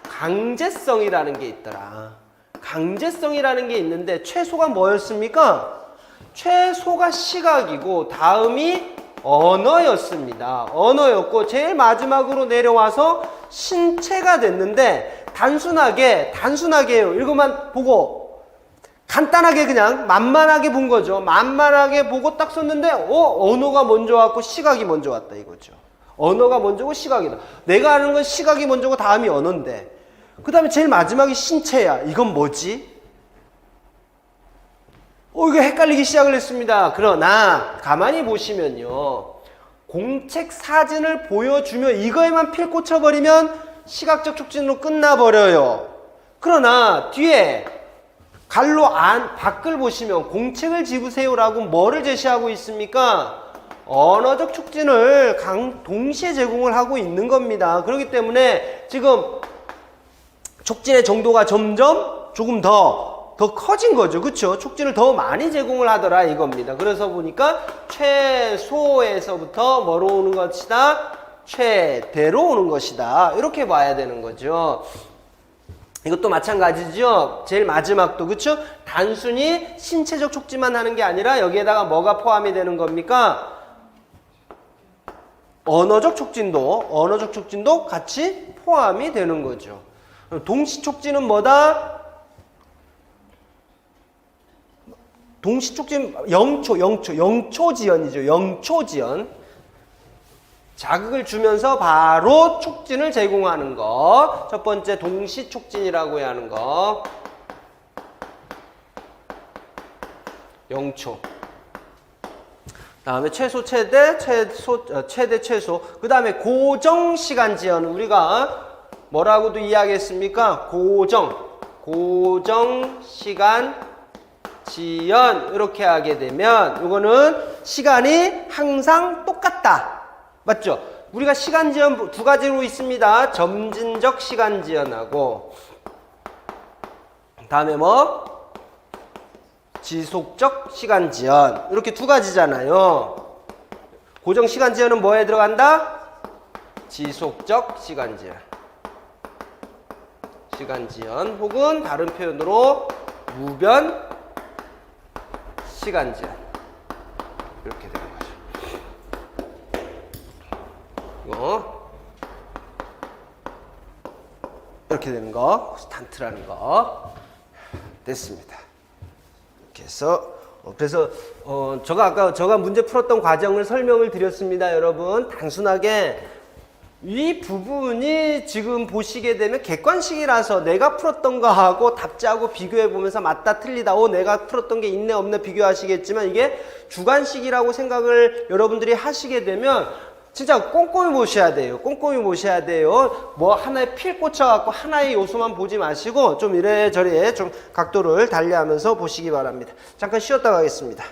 A: 강제성이라는 게 있더라. 강제성이라는 게 있는데 최소가 뭐였습니까? 최소가 시각이고 다음이 언어였습니다. 언어였고 제일 마지막으로 내려와서 신체가 됐는데 단순하게요. 이것만 보고 간단하게 그냥 만만하게 본 거죠. 만만하게 보고 딱 썼는데 언어가 먼저 왔고 시각이 먼저 왔다 이거죠. 언어가 먼저고 시각이다. 내가 아는 건 시각이 먼저고 다음이 언어인데 그 다음에 제일 마지막이 신체야. 이건 뭐지? 이거 헷갈리기 시작을 했습니다. 그러나 가만히 보시면요. 공책 사진을 보여주며 이거에만 필 꽂혀버리면 시각적 촉진으로 끝나버려요. 그러나 뒤에 갈로 밖을 보시면 공책을 집으세요라고 뭐를 제시하고 있습니까? 언어적 촉진을 동시에 제공을 하고 있는 겁니다. 그렇기 때문에 지금 촉진의 정도가 점점 조금 더 커진 거죠. 그렇죠? 촉진을 더 많이 제공을 하더라 이겁니다. 그래서 보니까 최소에서부터 뭐로 오는 것이다? 최대로 오는 것이다. 이렇게 봐야 되는 거죠. 이것도 마찬가지죠. 제일 마지막도 그렇죠? 단순히 신체적 촉진만 하는 게 아니라 여기에다가 뭐가 포함이 되는 겁니까? 언어적 촉진도 같이 포함이 되는 거죠. 동시 촉진은 뭐다? 동시 촉진 영초 지연이죠. 영초 지연. 자극을 주면서 바로 촉진을 제공하는 거. 첫 번째 동시 촉진이라고 해야 하는 거. 영초. 다음에 최소, 최대, 최대, 최소. 그 다음에 고정 시간 지연. 우리가 뭐라고도 이야기했습니까? 고정 시간 지연. 이렇게 하게 되면 이거는 시간이 항상 똑같다. 맞죠? 우리가 시간 지연 두 가지로 있습니다. 점진적 시간 지연하고 다음에 뭐? 지속적 시간 지연. 이렇게 두 가지잖아요. 고정 시간 지연은 뭐에 들어간다? 지속적 시간 지연. 시간 지연 혹은 다른 표현으로 무변 시간 지연. 이렇게 되는 거죠. 이렇게 되는 거, 스탄트라는 거 됐습니다. 이렇게 해서 그래서 제가 문제 풀었던 과정을 설명을 드렸습니다, 여러분. 단순하게 이 부분이 지금 보시게 되면 객관식이라서 내가 풀었던 거하고 답지하고 비교해 보면서 맞다 틀리다 내가 풀었던 게 있네 없네 비교하시겠지만 이게 주관식이라고 생각을 여러분들이 하시게 되면 진짜 꼼꼼히 보셔야 돼요. 꼼꼼히 보셔야 돼요. 뭐 하나에 필 꽂혀갖고 하나의 요소만 보지 마시고 좀 이래저래 좀 각도를 달리하면서 보시기 바랍니다. 잠깐 쉬었다 가겠습니다.